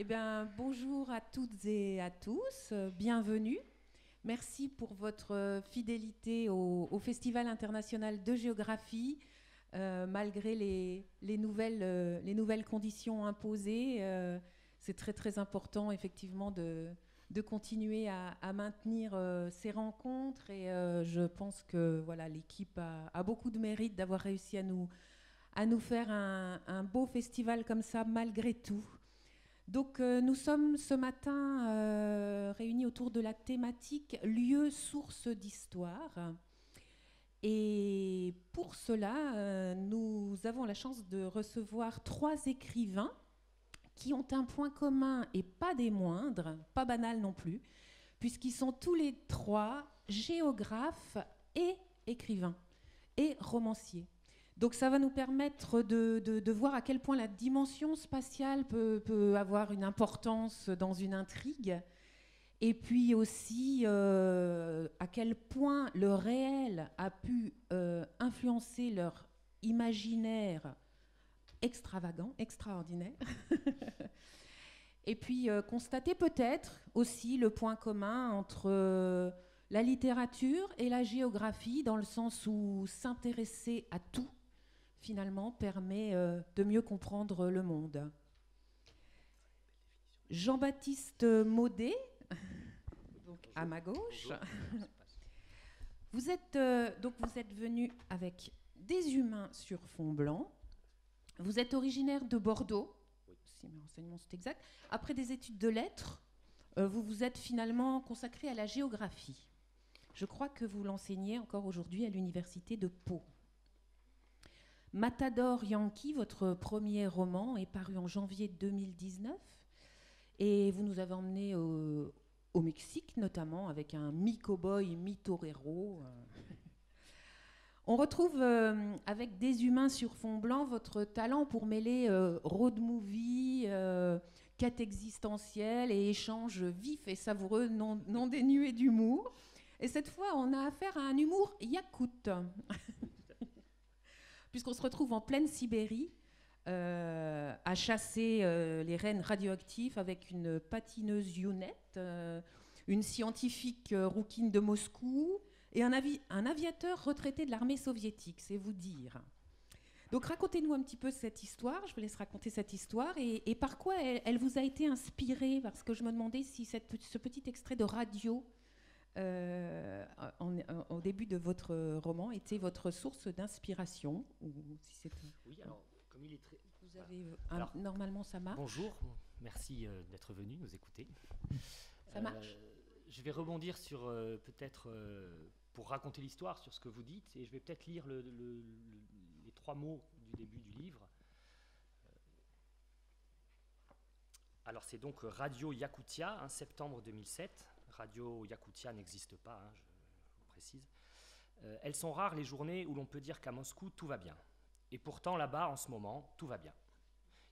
Eh bien, bonjour à toutes et à tous, bienvenue. Merci pour votre fidélité au Festival international de géographie, malgré les nouvelles conditions imposées. C'est très très important effectivement de continuer à maintenir ces rencontres et je pense que voilà, l'équipe a beaucoup de mérite d'avoir réussi à nous faire un beau festival comme ça malgré tout. Donc nous sommes ce matin réunis autour de la thématique lieu source d'histoire. Et pour cela, nous avons la chance de recevoir 3 écrivains qui ont un point commun et pas des moindres, pas banal non plus, puisqu'ils sont tous les 3 géographes et écrivains et romanciers. Donc ça va nous permettre de voir à quel point la dimension spatiale peut avoir une importance dans une intrigue, et puis aussi à quel point le réel a pu influencer leur imaginaire extravagant, extraordinaire. Et puis constater peut-être aussi le point commun entre la littérature et la géographie, dans le sens où s'intéresser à tout finalement permet de mieux comprendre le monde. Jean-Baptiste Maudet, donc à ma gauche. Vous êtes venu avec des humains sur fond blanc. Vous êtes originaire de Bordeaux, si mes renseignements sont exacts. Après des études de lettres, vous vous êtes finalement consacré à la géographie. Je crois que vous l'enseignez encore aujourd'hui à l'université de Pau. Matador Yankee, votre premier roman, est paru en janvier 2019 et vous nous avez emmenés au Mexique, notamment avec un mi-cowboy, mi-torero. On retrouve avec des humains sur fond blanc votre talent pour mêler road movie, quête existentielle et échanges vifs et savoureux non dénués d'humour. Et cette fois, on a affaire à un humour yakoute. Puisqu'on se retrouve en pleine Sibérie, à chasser les rennes radioactifs avec une patineuse Younette, une scientifique rouquine de Moscou et un aviateur retraité de l'armée soviétique, c'est vous dire. Donc racontez-nous un petit peu cette histoire, je vous laisse raconter cette histoire, et par quoi elle vous a été inspirée, parce que je me demandais si ce petit extrait de radio au début de votre roman était votre source d'inspiration, ou si c'est... Oui, alors, comme il est très... Vous avez normalement ça marche. Bonjour, merci d'être venu nous écouter. Ça marche. Je vais rebondir sur peut-être pour raconter l'histoire sur ce que vous dites, et je vais peut-être lire les 3 mots du début du livre. Alors c'est donc Radio Yakoutia, septembre 2007. Radio Yakoutia n'existe pas, je vous précise. Elles sont rares les journées où l'on peut dire qu'à Moscou tout va bien. Et pourtant là-bas en ce moment tout va bien.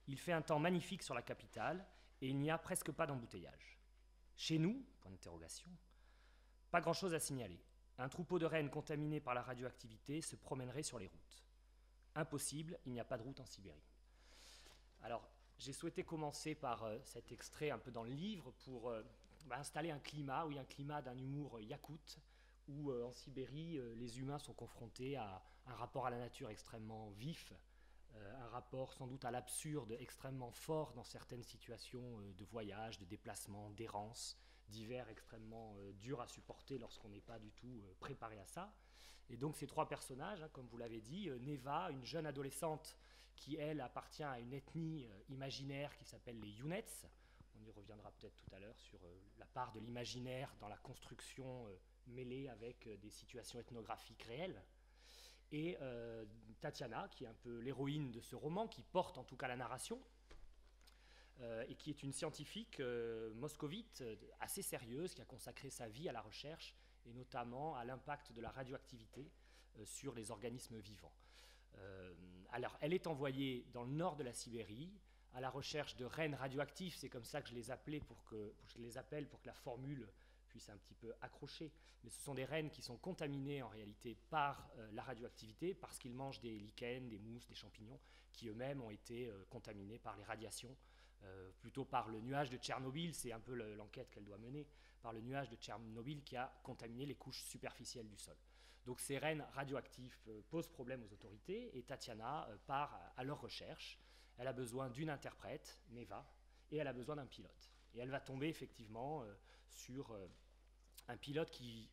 Il fait un temps magnifique sur la capitale et il n'y a presque pas d'embouteillage. Chez nous, point d'interrogation, pas grand-chose à signaler. Un troupeau de rennes contaminé par la radioactivité se promènerait sur les routes. Impossible, il n'y a pas de route en Sibérie. Alors, j'ai souhaité commencer par cet extrait un peu dans le livre pour installer un climat, un climat d'un humour yakoute, où en Sibérie, les humains sont confrontés à un rapport à la nature extrêmement vif, un rapport sans doute à l'absurde extrêmement fort dans certaines situations de voyage, de déplacement, d'errance, d'hiver extrêmement durs à supporter lorsqu'on n'est pas du tout préparé à ça. Et donc ces 3 personnages, comme vous l'avez dit, Neva, une jeune adolescente qui, elle, appartient à une ethnie imaginaire qui s'appelle les Younets. On y reviendra peut-être tout à l'heure sur la part de l'imaginaire dans la construction mêlée avec des situations ethnographiques réelles. Et Tatiana, qui est un peu l'héroïne de ce roman, qui porte en tout cas la narration, et qui est une scientifique moscovite assez sérieuse, qui a consacré sa vie à la recherche, et notamment à l'impact de la radioactivité sur les organismes vivants. Alors, elle est envoyée dans le nord de la Sibérie, à la recherche de rennes radioactifs, c'est comme ça que je les appelle pour que la formule puisse un petit peu accrocher. Mais ce sont des rennes qui sont contaminés en réalité par la radioactivité, parce qu'ils mangent des lichens, des mousses, des champignons, qui eux-mêmes ont été contaminés par les radiations plutôt par le nuage de Tchernobyl, c'est un peu l'enquête qu'elle doit mener, par le nuage de Tchernobyl qui a contaminé les couches superficielles du sol. Donc ces rennes radioactifs posent problème aux autorités et Tatiana part à leur recherche. Elle a besoin d'une interprète, Neva, et elle a besoin d'un pilote. Et elle va tomber effectivement sur un pilote qui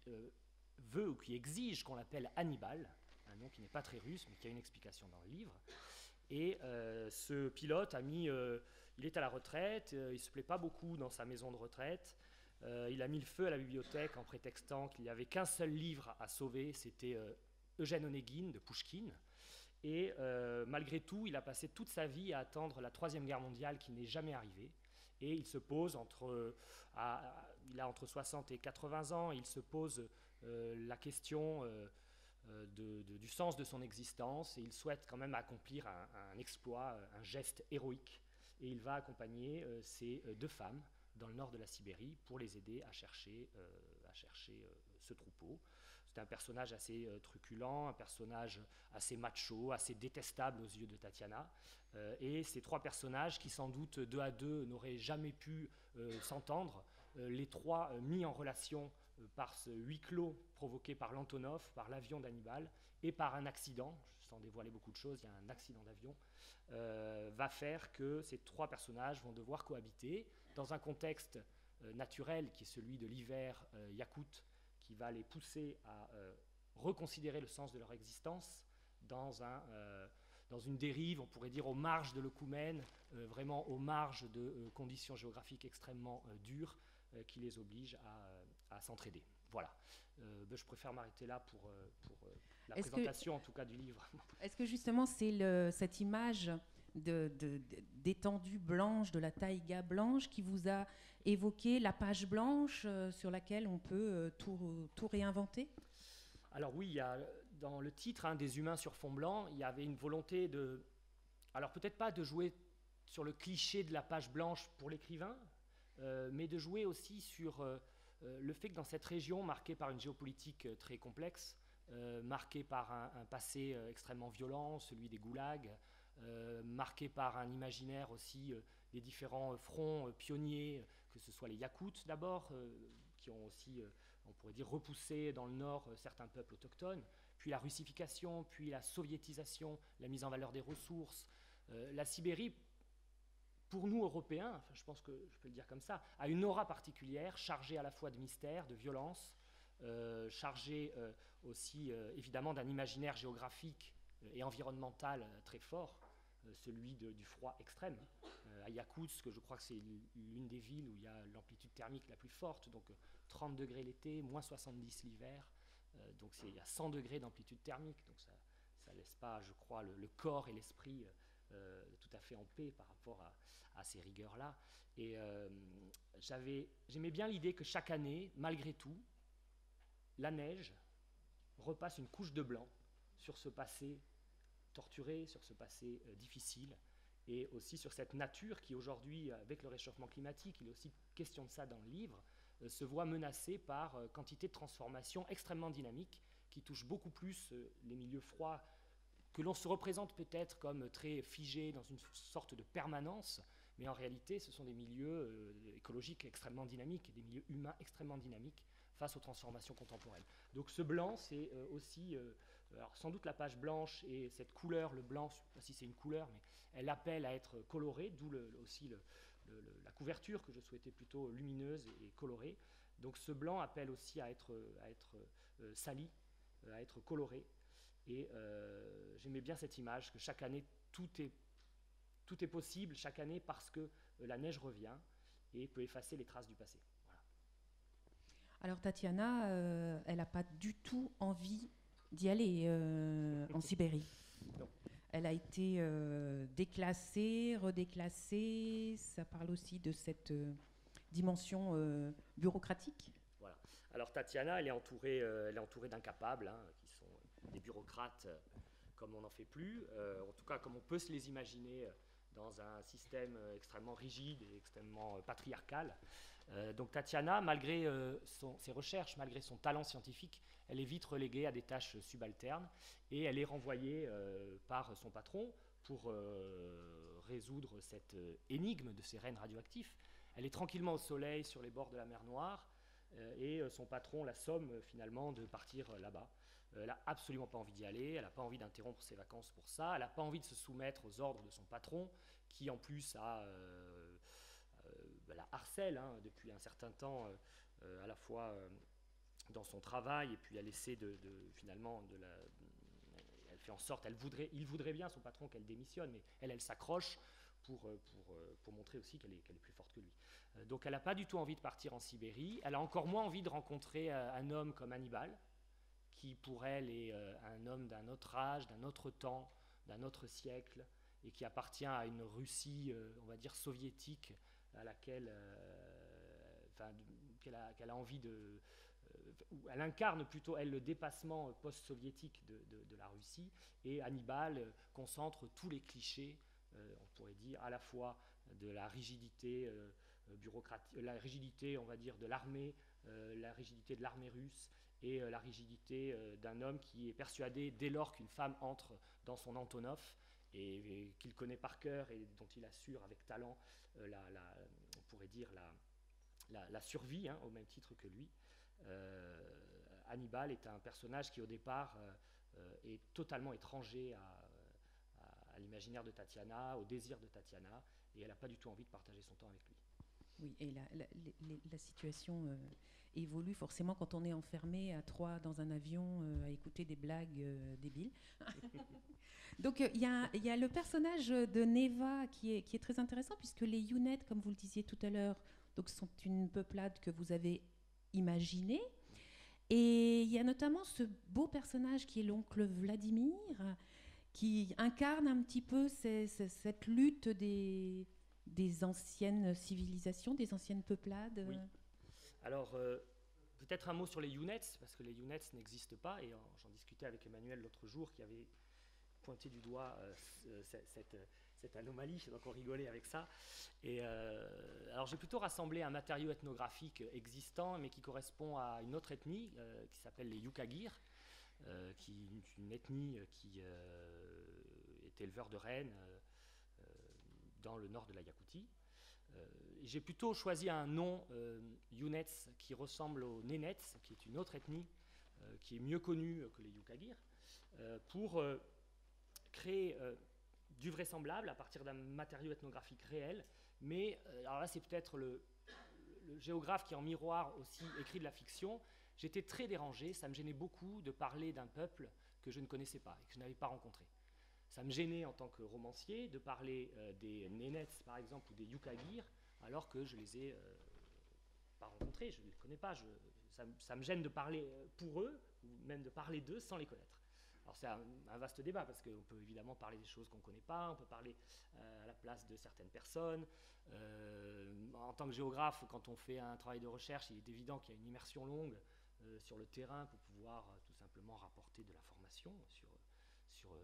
veut ou qui exige qu'on l'appelle Hannibal, un nom qui n'est pas très russe mais qui a une explication dans le livre. Et ce pilote il est à la retraite, il ne se plaît pas beaucoup dans sa maison de retraite. Il a mis le feu à la bibliothèque en prétextant qu'il n'y avait qu'un seul livre à sauver, c'était Eugène Onégine de Pouchkine. Et malgré tout, il a passé toute sa vie à attendre la Troisième Guerre mondiale qui n'est jamais arrivée. Et il se pose il a entre 60 et 80 ans, il se pose la question du sens de son existence et il souhaite quand même accomplir un exploit, un geste héroïque. Et il va accompagner ces deux femmes dans le nord de la Sibérie pour les aider à chercher ce troupeau. C'est un personnage assez truculent, un personnage assez macho, assez détestable aux yeux de Tatiana. Et ces trois personnages qui sans doute deux à deux n'auraient jamais pu s'entendre, les trois mis en relation par ce huis clos provoqué par l'Antonov, par l'avion d'Hannibal et par un accident, sans dévoiler beaucoup de choses, il y a un accident d'avion, va faire que ces trois personnages vont devoir cohabiter dans un contexte naturel qui est celui de l'hiver yakoute, qui va les pousser à reconsidérer le sens de leur existence dans une dérive, on pourrait dire aux marges de l'Okoumène, vraiment aux marges de conditions géographiques extrêmement dures qui les obligent à s'entraider. Voilà. Je préfère m'arrêter là pour la présentation, en tout cas, du livre. Est-ce que justement c'est cette image d'étendue blanche, de la taïga blanche qui vous a évoqué la page blanche sur laquelle on peut tout réinventer? Alors oui, il y a, dans le titre des humains sur fond blanc, il y avait une volonté alors peut-être pas de jouer sur le cliché de la page blanche pour l'écrivain, mais de jouer aussi sur le fait que dans cette région marquée par une géopolitique très complexe, marquée par un passé extrêmement violent, celui des goulags, marqué par un imaginaire aussi des différents fronts pionniers, que ce soit les Yakoutes d'abord, qui ont aussi, on pourrait dire, repoussé dans le nord certains peuples autochtones, puis la russification, puis la soviétisation, la mise en valeur des ressources. La Sibérie, pour nous Européens, enfin, je pense que je peux le dire comme ça, a une aura particulière, chargée à la fois de mystère, de violence, chargée aussi évidemment d'un imaginaire géographique et environnemental très fort, celui du froid extrême. À Yakoutsk, je crois que c'est l'une des villes où il y a l'amplitude thermique la plus forte, donc 30 degrés l'été, moins 70 l'hiver, donc il y a 100 degrés d'amplitude thermique, donc ça ne laisse pas, je crois, le corps et l'esprit tout à fait en paix par rapport à ces rigueurs-là. Et j'aimais bien l'idée que chaque année, malgré tout, la neige repasse une couche de blanc sur ce passé torturé, sur ce passé difficile, et aussi sur cette nature qui aujourd'hui, avec le réchauffement climatique, il est aussi question de ça dans le livre, se voit menacée par quantité de transformations extrêmement dynamiques qui touchent beaucoup plus les milieux froids que l'on se représente peut-être comme très figés dans une sorte de permanence, mais en réalité ce sont des milieux écologiques extrêmement dynamiques, des milieux humains extrêmement dynamiques face aux transformations contemporaines. Donc ce blanc, c'est aussi, alors sans doute la page blanche et cette couleur, le blanc, je ne sais pas si c'est une couleur, mais elle appelle à être colorée, d'où aussi la couverture que je souhaitais plutôt lumineuse et colorée. Donc ce blanc appelle aussi à être sali, à être coloré. Et j'aimais bien cette image que chaque année, tout est possible chaque année parce que la neige revient et peut effacer les traces du passé. Voilà. Alors Tatiana, elle n'a pas du tout envie d'y aller en Sibérie. Non. Elle a été déclassée, redéclassée. Ça parle aussi de cette dimension bureaucratique. Voilà. Alors Tatiana, elle est entourée d'incapables, qui sont des bureaucrates comme on n'en fait plus, en tout cas comme on peut se les imaginer dans un système extrêmement rigide et extrêmement patriarcal. Donc Tatiana, malgré ses recherches, malgré son talent scientifique, elle est vite reléguée à des tâches subalternes et elle est renvoyée par son patron pour résoudre cette énigme de ces rennes radioactifs. Elle est tranquillement au soleil sur les bords de la mer Noire et son patron la somme finalement de partir là-bas. Elle n'a absolument pas envie d'y aller, elle n'a pas envie d'interrompre ses vacances pour ça, elle n'a pas envie de se soumettre aux ordres de son patron qui en plus la harcèle depuis un certain temps à la fois dans son travail et puis elle essaie finalement elle fait en sorte, il voudrait bien son patron qu'elle démissionne, mais elle s'accroche pour montrer aussi qu'elle est plus forte que lui. Donc elle n'a pas du tout envie de partir en Sibérie, elle a encore moins envie de rencontrer un homme comme Hannibal, qui pour elle est un homme d'un autre âge, d'un autre temps, d'un autre siècle, et qui appartient à une Russie, on va dire, soviétique, à laquelle qu'elle a envie de... où elle incarne plutôt, elle, le dépassement post-soviétique de la Russie, et Hannibal concentre tous les clichés, on pourrait dire, à la fois de la rigidité bureaucratique, la rigidité, on va dire, de l'armée, la rigidité de l'armée russe, et la rigidité d'un homme qui est persuadé, dès lors qu'une femme entre dans son Antonov, et qu'il connaît par cœur et dont il assure avec talent, on pourrait dire, la survie, au même titre que lui. Hannibal est un personnage qui, au départ, est totalement étranger à l'imaginaire de Tatiana, au désir de Tatiana, et elle n'a pas du tout envie de partager son temps avec lui. Oui, et la situation évolue forcément quand on est enfermé à trois dans un avion à écouter des blagues débiles. Donc il y a le personnage de Neva qui est très intéressant, puisque les Younet, comme vous le disiez tout à l'heure, donc sont une peuplade que vous avez imaginée. Et il y a notamment ce beau personnage qui est l'oncle Vladimir, qui incarne un petit peu cette lutte des anciennes civilisations, des anciennes peuplades. Oui. Alors, peut-être un mot sur les Younets, parce que les Younets n'existent pas, et j'en discutais avec Emmanuel l'autre jour, qui avait pointé du doigt cette anomalie, donc on rigolait avec ça. Et alors j'ai plutôt rassemblé un matériau ethnographique existant, mais qui correspond à une autre ethnie, qui s'appelle les Yukagir, qui est une ethnie qui est éleveur de rennes dans le nord de la Yakoutie. J'ai plutôt choisi un nom Younets qui ressemble aux Nénets, qui est une autre ethnie qui est mieux connue que les Yukagir, pour créer du vraisemblable à partir d'un matériau ethnographique réel. Mais alors là, c'est peut-être le géographe qui en miroir aussi écrit de la fiction. J'étais très dérangé, ça me gênait beaucoup de parler d'un peuple que je ne connaissais pas et que je n'avais pas rencontré. Ça me gênait en tant que romancier de parler des Nénets, par exemple, ou des Yukagir, alors que je les ai pas rencontrés, je ne les connais pas. Ça me gêne de parler pour eux, ou même de parler d'eux sans les connaître. Alors c'est un vaste débat, parce qu'on peut évidemment parler des choses qu'on ne connaît pas, on peut parler à la place de certaines personnes. En tant que géographe, quand on fait un travail de recherche, il est évident qu'il y a une immersion longue sur le terrain pour pouvoir tout simplement rapporter de l'information sur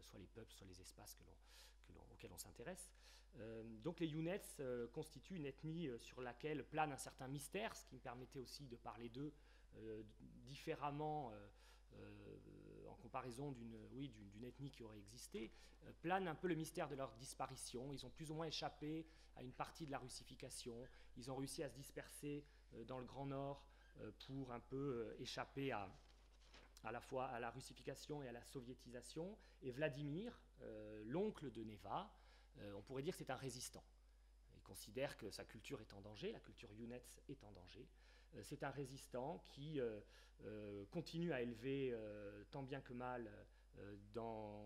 soit les peuples, soit les espaces auxquels on s'intéresse. Donc les Younets constituent une ethnie sur laquelle plane un certain mystère, ce qui me permettait aussi de parler d'eux différemment en comparaison d'une ethnie qui aurait existé. Plane un peu le mystère de leur disparition. Ils ont plus ou moins échappé à une partie de la russification. Ils ont réussi à se disperser dans le Grand Nord pour un peu échapper à la fois à la russification et à la soviétisation. Et Vladimir, l'oncle de Neva, on pourrait dire que c'est un résistant. Il considère que sa culture est en danger, la culture Younets est en danger. C'est un résistant qui continue à élever tant bien que mal dans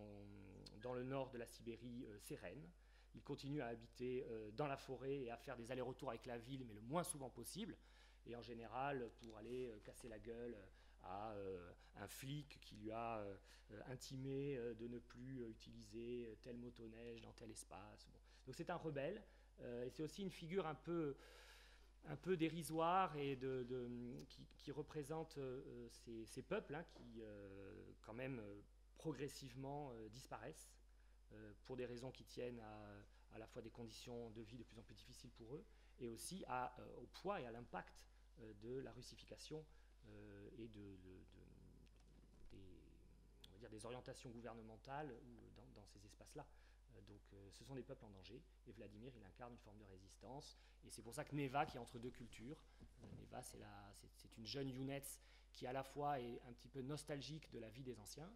le nord de la Sibérie ses rennes. Il continue à habiter dans la forêt et à faire des allers-retours avec la ville, mais le moins souvent possible. Et en général, pour aller casser la gueule à un flic qui lui a intimé de ne plus utiliser tel motoneige dans tel espace. Bon. Donc c'est un rebelle, et c'est aussi une figure un peu dérisoire et qui représente ces peuples qui quand même progressivement disparaissent pour des raisons qui tiennent à la fois des conditions de vie de plus en plus difficiles pour eux, et aussi au poids et à l'impact de la russification et on va dire des orientations gouvernementales dans ces espaces-là. Ce sont des peuples en danger, et Vladimir, il incarne une forme de résistance, et c'est pour ça que Neva, qui est entre deux cultures, Neva, c'est une jeune Younets qui à la fois est un petit peu nostalgique de la vie des anciens,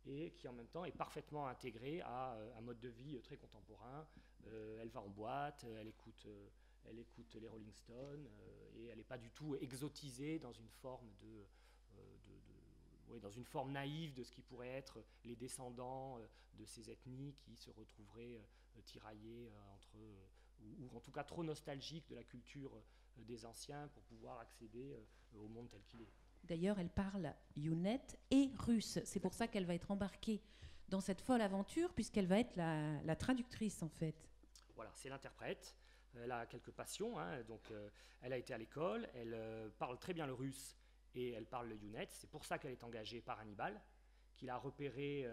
et qui en même temps est parfaitement intégrée à un mode de vie très contemporain. Elle va en boîte, elle écoute les Rolling Stones, et elle n'est pas du tout exotisée dans une forme dans une forme naïve de ce qui pourrait être les descendants de ces ethnies qui se retrouveraient tiraillés ou en tout cas trop nostalgiques de la culture des anciens pour pouvoir accéder au monde tel qu'il est. D'ailleurs, elle parle younette et russe. C'est pour ça qu'elle va être embarquée dans cette folle aventure, puisqu'elle va être la traductrice, en fait. Voilà, c'est l'interprète. Elle a quelques passions, hein, donc elle a été à l'école, elle parle très bien le russe et elle parle le younette. C'est pour ça qu'elle est engagée par Hannibal, qu'il a repéré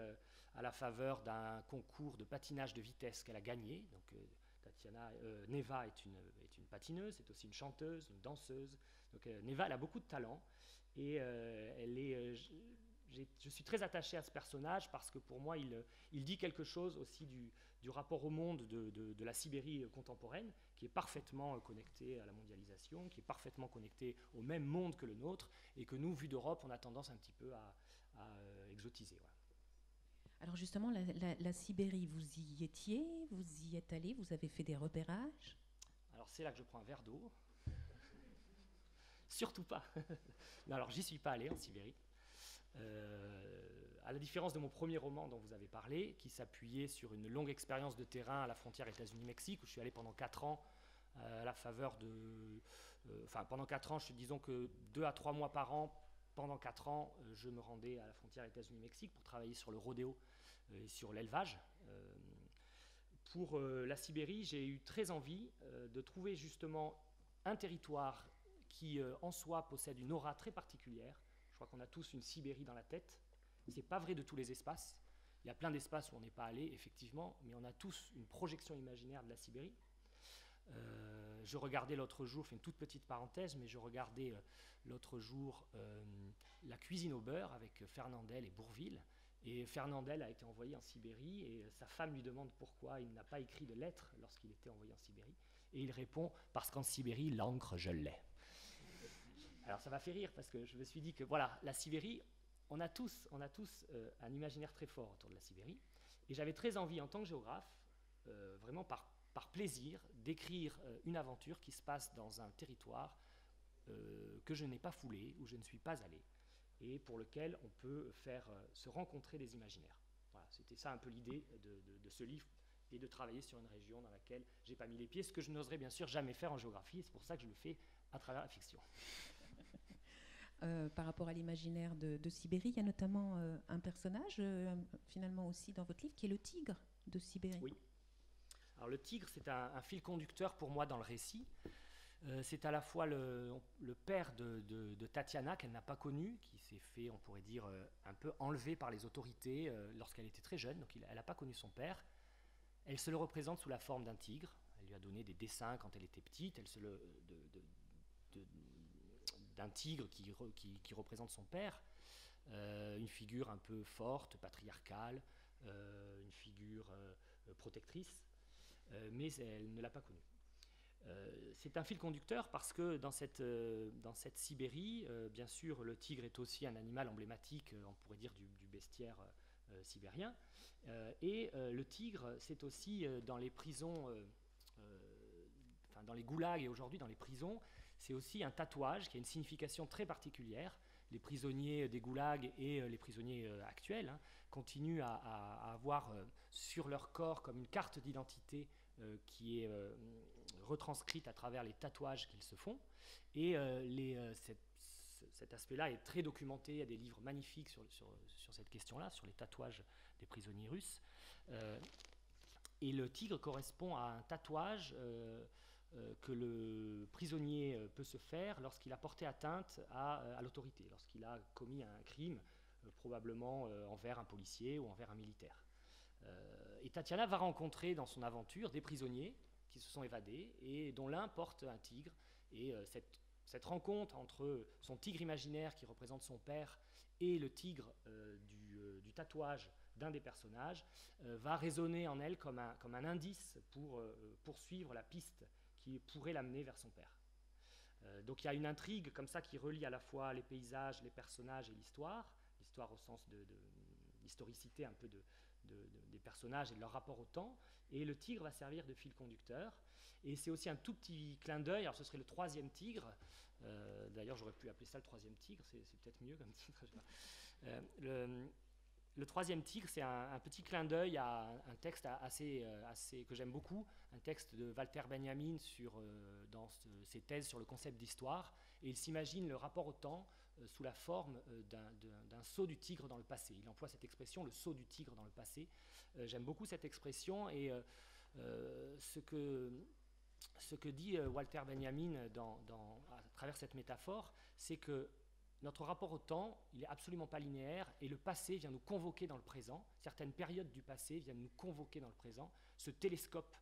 à la faveur d'un concours de patinage de vitesse qu'elle a gagné. Donc Neva est une patineuse, c'est aussi une chanteuse, une danseuse. Donc Neva, elle a beaucoup de talent. Et je suis très attaché à ce personnage parce que pour moi, il dit quelque chose aussi du rapport au monde de la Sibérie contemporaine, qui est parfaitement connecté à la mondialisation, qui est parfaitement connecté au même monde que le nôtre, et que nous, vu d'Europe, on a tendance un petit peu à exotiser. Voilà. Alors justement, la Sibérie, vous y étiez, vous y êtes allé, vous avez fait des repérages? Alors c'est là que je prends un verre d'eau. Surtout pas. Non, alors j'y suis pas allé en Sibérie. À la différence de mon premier roman dont vous avez parlé, qui s'appuyait sur une longue expérience de terrain à la frontière États-Unis-Mexique, où je suis allé pendant 4 ans à la faveur de... pendant 4 ans, disons que 2 à 3 mois par an, pendant 4 ans, je me rendais à la frontière États-Unis-Mexique pour travailler sur le rodéo et sur l'élevage. Pour la Sibérie, j'ai eu très envie de trouver justement un territoire qui en soi possède une aura très particulière. Je crois qu'on a tous une Sibérie dans la tête. Ce n'est pas vrai de tous les espaces. Il y a plein d'espaces où on n'est pas allé, effectivement, mais on a tous une projection imaginaire de la Sibérie. Je regardais l'autre jour, je fais une toute petite parenthèse, mais je regardais l'autre jour La cuisine au beurre avec Fernandel et Bourvil. Et Fernandel a été envoyé en Sibérie et sa femme lui demande pourquoi il n'a pas écrit de lettres lorsqu'il était envoyé en Sibérie. Et il répond « Parce qu'en Sibérie, l'encre, je l'ai ». Alors ça m'a fait rire parce que je me suis dit que voilà, la Sibérie, on a tous un imaginaire très fort autour de la Sibérie. Et j'avais très envie en tant que géographe, vraiment par plaisir, d'écrire une aventure qui se passe dans un territoire que je n'ai pas foulé, où je ne suis pas allé, et pour lequel on peut faire se rencontrer des imaginaires. Voilà, c'était ça un peu l'idée de ce livre, et de travailler sur une région dans laquelle je n'ai pas mis les pieds, ce que je n'oserais bien sûr jamais faire en géographie, et c'est pour ça que je le fais à travers la fiction. Par rapport à l'imaginaire de Sibérie, il y a notamment un personnage, finalement aussi dans votre livre, qui est le tigre de Sibérie. Oui. Alors le tigre, c'est un fil conducteur pour moi dans le récit. C'est à la fois le père de Tatiana, qu'elle n'a pas connu, qui s'est fait, on pourrait dire, un peu enlevé par les autorités lorsqu'elle était très jeune, donc elle n'a pas connu son père. Elle se le représente sous la forme d'un tigre. Elle lui a donné des dessins quand elle était petite. D'un tigre qui représente son père, une figure un peu forte, patriarcale, une figure protectrice, mais elle ne l'a pas connu. C'est un fil conducteur parce que dans cette Sibérie, bien sûr, le tigre est aussi un animal emblématique, on pourrait dire, du bestiaire sibérien, et le tigre, c'est aussi dans les prisons, dans les goulags et aujourd'hui dans les prisons, c'est aussi un tatouage qui a une signification très particulière. Les prisonniers des goulags et les prisonniers actuels continuent à avoir sur leur corps comme une carte d'identité qui est retranscrite à travers les tatouages qu'ils se font. Et cet aspect-là est très documenté. Il y a des livres magnifiques sur cette question-là, sur les tatouages des prisonniers russes. Et le tigre correspond à un tatouage que le prisonnier peut se faire lorsqu'il a porté atteinte à l'autorité, lorsqu'il a commis un crime, probablement envers un policier ou envers un militaire. Et Tatiana va rencontrer dans son aventure des prisonniers qui se sont évadés et dont l'un porte un tigre. Et cette rencontre entre son tigre imaginaire qui représente son père et le tigre du tatouage d'un des personnages va résonner en elle comme un indice pour poursuivre la piste qui pourrait l'amener vers son père. Donc il y a une intrigue comme ça qui relie à la fois les paysages, les personnages et l'histoire au sens de l'historicité un peu des personnages et de leur rapport au temps, et le tigre va servir de fil conducteur. Et c'est aussi un tout petit clin d'œil, alors ce serait le troisième tigre, d'ailleurs j'aurais pu appeler ça le troisième tigre, c'est peut-être mieux comme titre. Le troisième tigre, c'est un petit clin d'œil à un texte assez que j'aime beaucoup, un texte de Walter Benjamin dans ses thèses sur le concept d'histoire, et il s'imagine le rapport au temps sous la forme d'un saut du tigre dans le passé. Il emploie cette expression, le saut du tigre dans le passé. J'aime beaucoup cette expression, et ce que dit Walter Benjamin à travers cette métaphore, c'est que notre rapport au temps, il n'est absolument pas linéaire, et le passé vient nous convoquer dans le présent. Certaines périodes du passé viennent nous convoquer dans le présent, se télescopent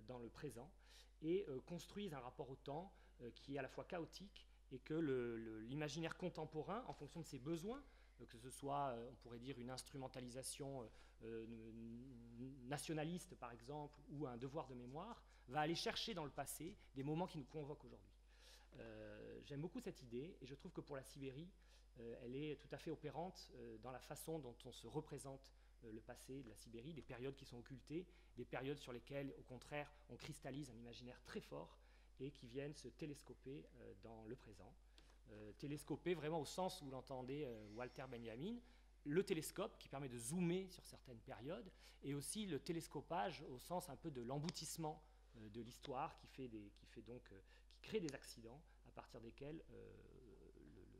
dans le présent, et construisent un rapport au temps qui est à la fois chaotique, et que l'imaginaire contemporain, en fonction de ses besoins, que ce soit, on pourrait dire, une instrumentalisation nationaliste, par exemple, ou un devoir de mémoire, va aller chercher dans le passé des moments qui nous convoquent aujourd'hui. J'aime beaucoup cette idée, et je trouve que pour la Sibérie, elle est tout à fait opérante dans la façon dont on se représente le passé de la Sibérie, des périodes qui sont occultées, des périodes sur lesquelles, au contraire, on cristallise un imaginaire très fort et qui viennent se télescoper dans le présent. Télescoper vraiment au sens où l'entendait Walter Benjamin, le télescope qui permet de zoomer sur certaines périodes, et aussi le télescopage au sens un peu de l'emboutissement de l'histoire qui crée des accidents à partir desquels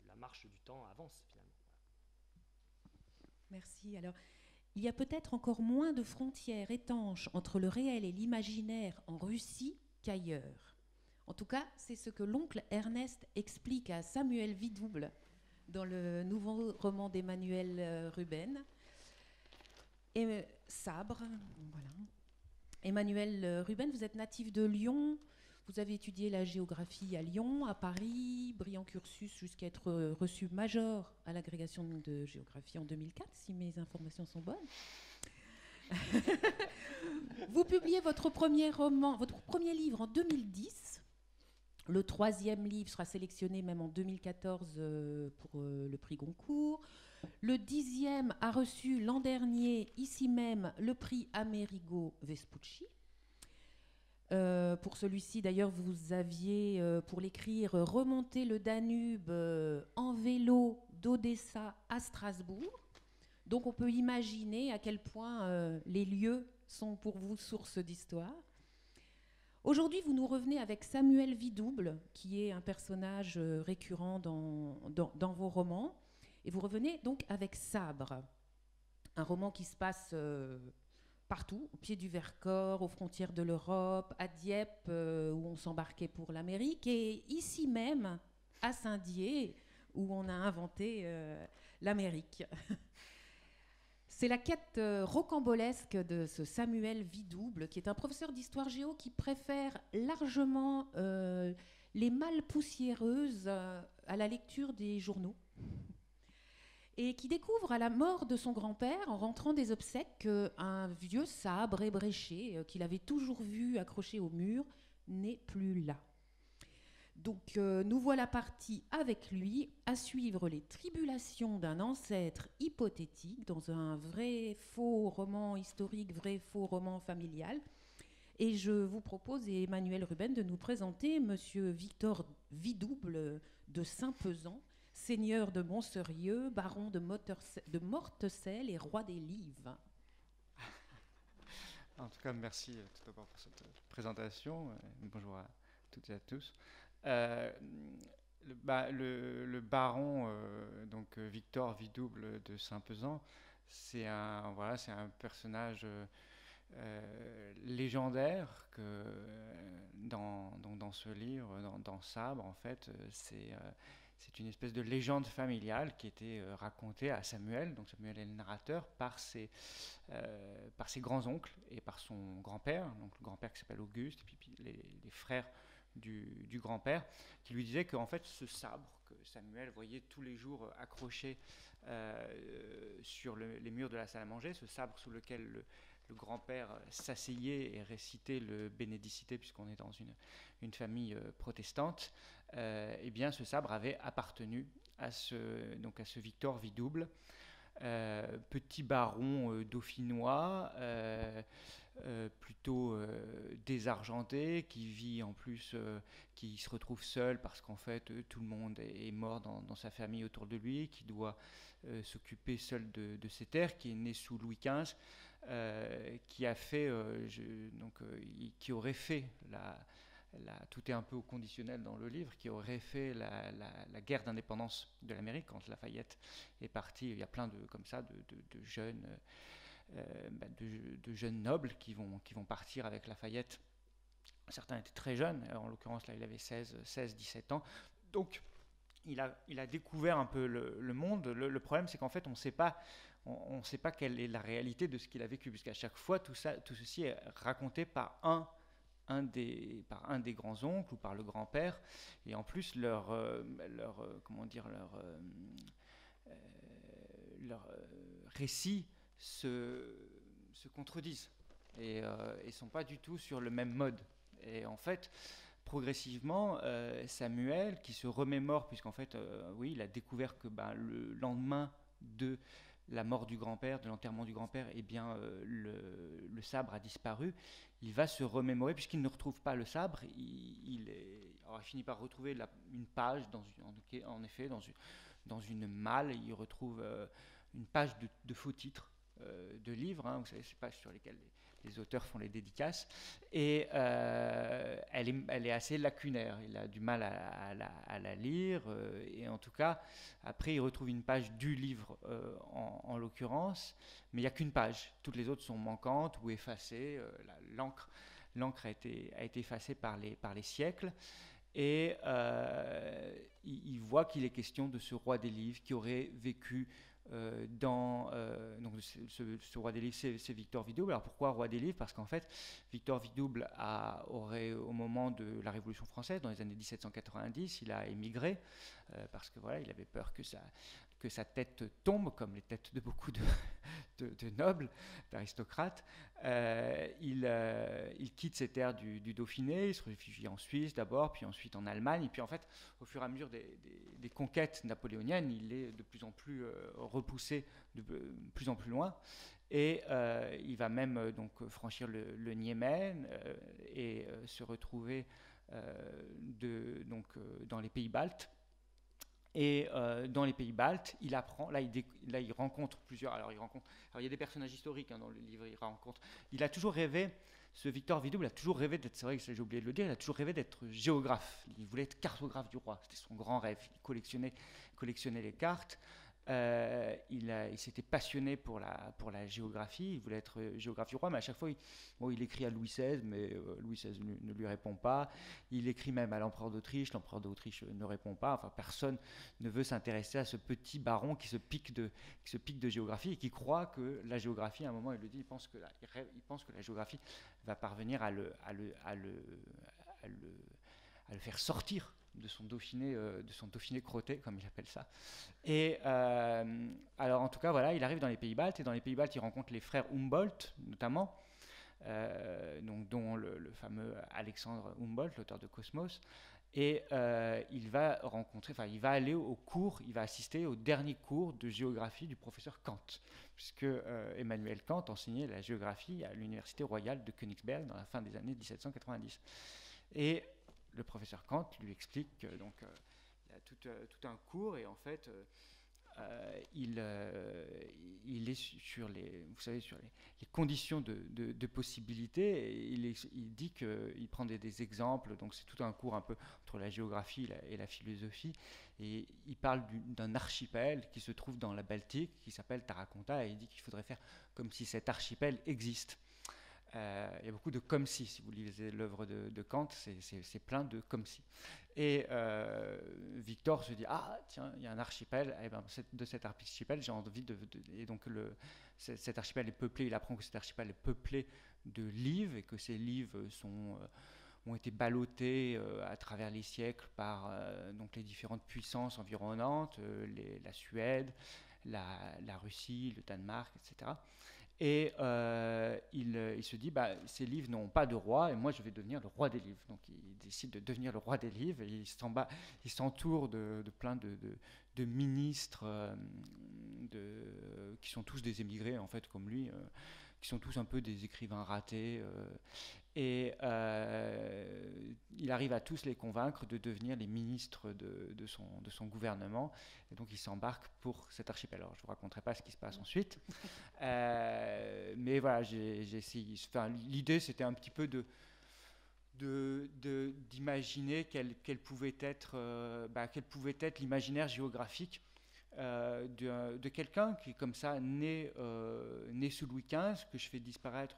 la marche du temps avance finalement. Merci. Alors, il y a peut-être encore moins de frontières étanches entre le réel et l'imaginaire en Russie qu'ailleurs. En tout cas, c'est ce que l'oncle Ernest explique à Samuel Vidouble dans le nouveau roman d'Emmanuel Ruben. Et Sabre, voilà. Emmanuel Ruben, vous êtes natif de Lyon. Vous avez étudié la géographie à Lyon, à Paris, brillant cursus jusqu'à être reçu major à l'agrégation de géographie en 2004, si mes informations sont bonnes. Vous publiez votre premier livre en 2010. Le 3e livre sera sélectionné même en 2014 pour le prix Goncourt. Le 10e a reçu l'an dernier, ici même, le prix Amerigo Vespucci. Pour celui-ci, d'ailleurs, vous aviez, pour l'écrire, remonté le Danube en vélo d'Odessa à Strasbourg. Donc on peut imaginer à quel point les lieux sont pour vous source d'histoire. Aujourd'hui, vous nous revenez avec Samuel Vidouble, qui est un personnage récurrent dans vos romans. Et vous revenez donc avec Sabre, un roman qui se passe partout, au pied du Vercors, aux frontières de l'Europe, à Dieppe, où on s'embarquait pour l'Amérique, et ici même, à Saint-Dié, où on a inventé l'Amérique. C'est la quête rocambolesque de ce Samuel Vidouble, qui est un professeur d'histoire géo qui préfère largement les malles poussiéreuses à la lecture des journaux, et qui découvre à la mort de son grand-père, en rentrant des obsèques, qu'un vieux sabre ébréché qu'il avait toujours vu accroché au mur n'est plus là. Donc nous voilà partis avec lui à suivre les tribulations d'un ancêtre hypothétique dans un vrai faux roman historique, vrai faux roman familial. Et je vous propose, Emmanuel Ruben, de nous présenter Monsieur Victor Vidouble de Saint-Pesan, seigneur de Montserieux, baron de Mortecelle et roi des Lives. En tout cas, merci tout d'abord pour cette présentation. Bonjour à toutes et à tous. Le baron, donc Victor Vidouble de Saint-Pesan, c'est un personnage légendaire que dans ce livre, dans Sabre, en fait, c'est une espèce de légende familiale qui était racontée à Samuel, donc Samuel est le narrateur, par ses grands-oncles et par son grand-père, donc le grand-père qui s'appelle Auguste, et puis les frères du grand-père, qui lui disaient qu'en fait ce sabre Samuel voyait tous les jours accroché sur les murs de la salle à manger, ce sabre sous lequel le grand-père s'asseyait et récitait le Bénédicité, puisqu'on est dans une famille protestante, eh bien ce sabre avait appartenu à ce Victor Vidouble, petit baron dauphinois, plutôt désargenté, qui vit en plus, qui se retrouve seul parce qu'en fait tout le monde est mort dans sa famille autour de lui, qui doit s'occuper seul de ses terres, qui est né sous Louis XV, qui a fait, qui aurait fait tout est un peu au conditionnel dans le livre, qui aurait fait la guerre d'indépendance de l'Amérique quand Lafayette est parti. Il y a plein comme ça de jeunes de jeunes nobles qui vont partir avec Lafayette. Certains étaient très jeunes, en l'occurrence là il avait 16-17 ans, donc il a découvert un peu le monde. Le problème c'est qu'en fait on ne sait pas quelle est la réalité de ce qu'il a vécu, puisqu'à chaque fois tout ceci est raconté par un des grands-oncles ou par le grand-père, et en plus leur récits se contredisent et sont pas du tout sur le même mode. Et en fait, progressivement, Samuel, qui se remémore, puisqu'en fait, oui, il a découvert que le lendemain de la mort du grand-père, de l'enterrement du grand-père, eh bien, le sabre a disparu. Il va se remémorer, puisqu'il ne retrouve pas le sabre, il finit par retrouver une page, en effet, dans une malle. Il retrouve une page de faux titres de livres, vous savez, ces pages sur lesquelles les auteurs font les dédicaces, et elle est assez lacunaire, il a du mal à la lire, et en tout cas, après il retrouve une page du livre en l'occurrence, mais il n'y a qu'une page, toutes les autres sont manquantes ou effacées, l'encre a été effacée par les siècles, et il voit qu'il est question de ce roi des livres qui aurait vécu donc ce roi des livres, c'est Victor Vidouble. Alors pourquoi roi des livres? Parce qu'en fait, Victor Vidouble aurait, au moment de la Révolution française, dans les années 1790, il a émigré parce que voilà, il avait peur que sa tête tombe, comme les têtes de beaucoup de nobles, d'aristocrates. Il quitte ses terres du Dauphiné, il se réfugie en Suisse d'abord, puis ensuite en Allemagne, et puis en fait, au fur et à mesure des conquêtes napoléoniennes, il est de plus en plus repoussé de plus en plus loin, et il va même donc franchir le Niémen et se retrouver dans les pays baltes. Et dans les pays baltes, il apprend, là il rencontre plusieurs, alors il y a des personnages historiques dans le livre, il a toujours rêvé, ce Victor Vidouble a toujours rêvé d'être, c'est vrai que j'ai oublié de le dire, il a toujours rêvé d'être géographe, il voulait être cartographe du roi, c'était son grand rêve, il collectionnait les cartes. Il s'était passionné pour la géographie, il voulait être géographe du roi, mais à chaque fois, il écrit à Louis XVI, mais Louis XVI ne lui répond pas. Il écrit même à l'empereur d'Autriche ne répond pas. Enfin, personne ne veut s'intéresser à ce petit baron qui se pique de géographie et qui croit que la géographie, à un moment, il le dit, il pense que la géographie va parvenir à le faire sortir de son Dauphiné crotté, comme il appelle ça. Et alors en tout cas, voilà, il arrive dans les pays baltes, et dans les pays baltes, il rencontre les frères Humboldt, notamment, dont le fameux Alexandre Humboldt, l'auteur de Cosmos, et il va aller au cours, il va assister au dernier cours de géographie du professeur Kant, puisque Emmanuel Kant enseignait la géographie à l'université royale de Königsberg dans la fin des années 1790. Et le professeur Kant lui explique que il y a tout un cours, et en fait il est sur les conditions de possibilité, et il dit qu'il prend des exemples, donc c'est tout un cours un peu entre la géographie et la philosophie, et il parle d'un archipel qui se trouve dans la Baltique, qui s'appelle Taraconta, et il dit qu'il faudrait faire comme si cet archipel existe. Il y a beaucoup de comme si vous lisez l'œuvre de Kant, c'est plein de comme si. Et Victor se dit, ah tiens, il y a un archipel, et ben, de cet archipel j'ai envie et donc cet archipel est peuplé, il apprend que cet archipel est peuplé de lives, et que ces lives sont ont été ballottés à travers les siècles par donc les différentes puissances environnantes, la Suède, la Russie, le Danemark, etc. Et il se dit, ces livres n'ont pas de roi, et moi je vais devenir le roi des livres. Donc il décide de devenir le roi des livres, et il s'entoure de plein de ministres qui sont tous des émigrés, en fait, comme lui, qui sont tous un peu des écrivains ratés. Et il arrive à tous les convaincre de devenir les ministres de son gouvernement. Et donc il s'embarque pour cet archipel. Alors je ne vous raconterai pas ce qui se passe ensuite. Mais voilà, j'ai essayé. Enfin, l'idée, c'était un petit peu d'imaginer quel pouvait être l'imaginaire géographique de quelqu'un qui est comme ça, né sous Louis XV, que je fais disparaître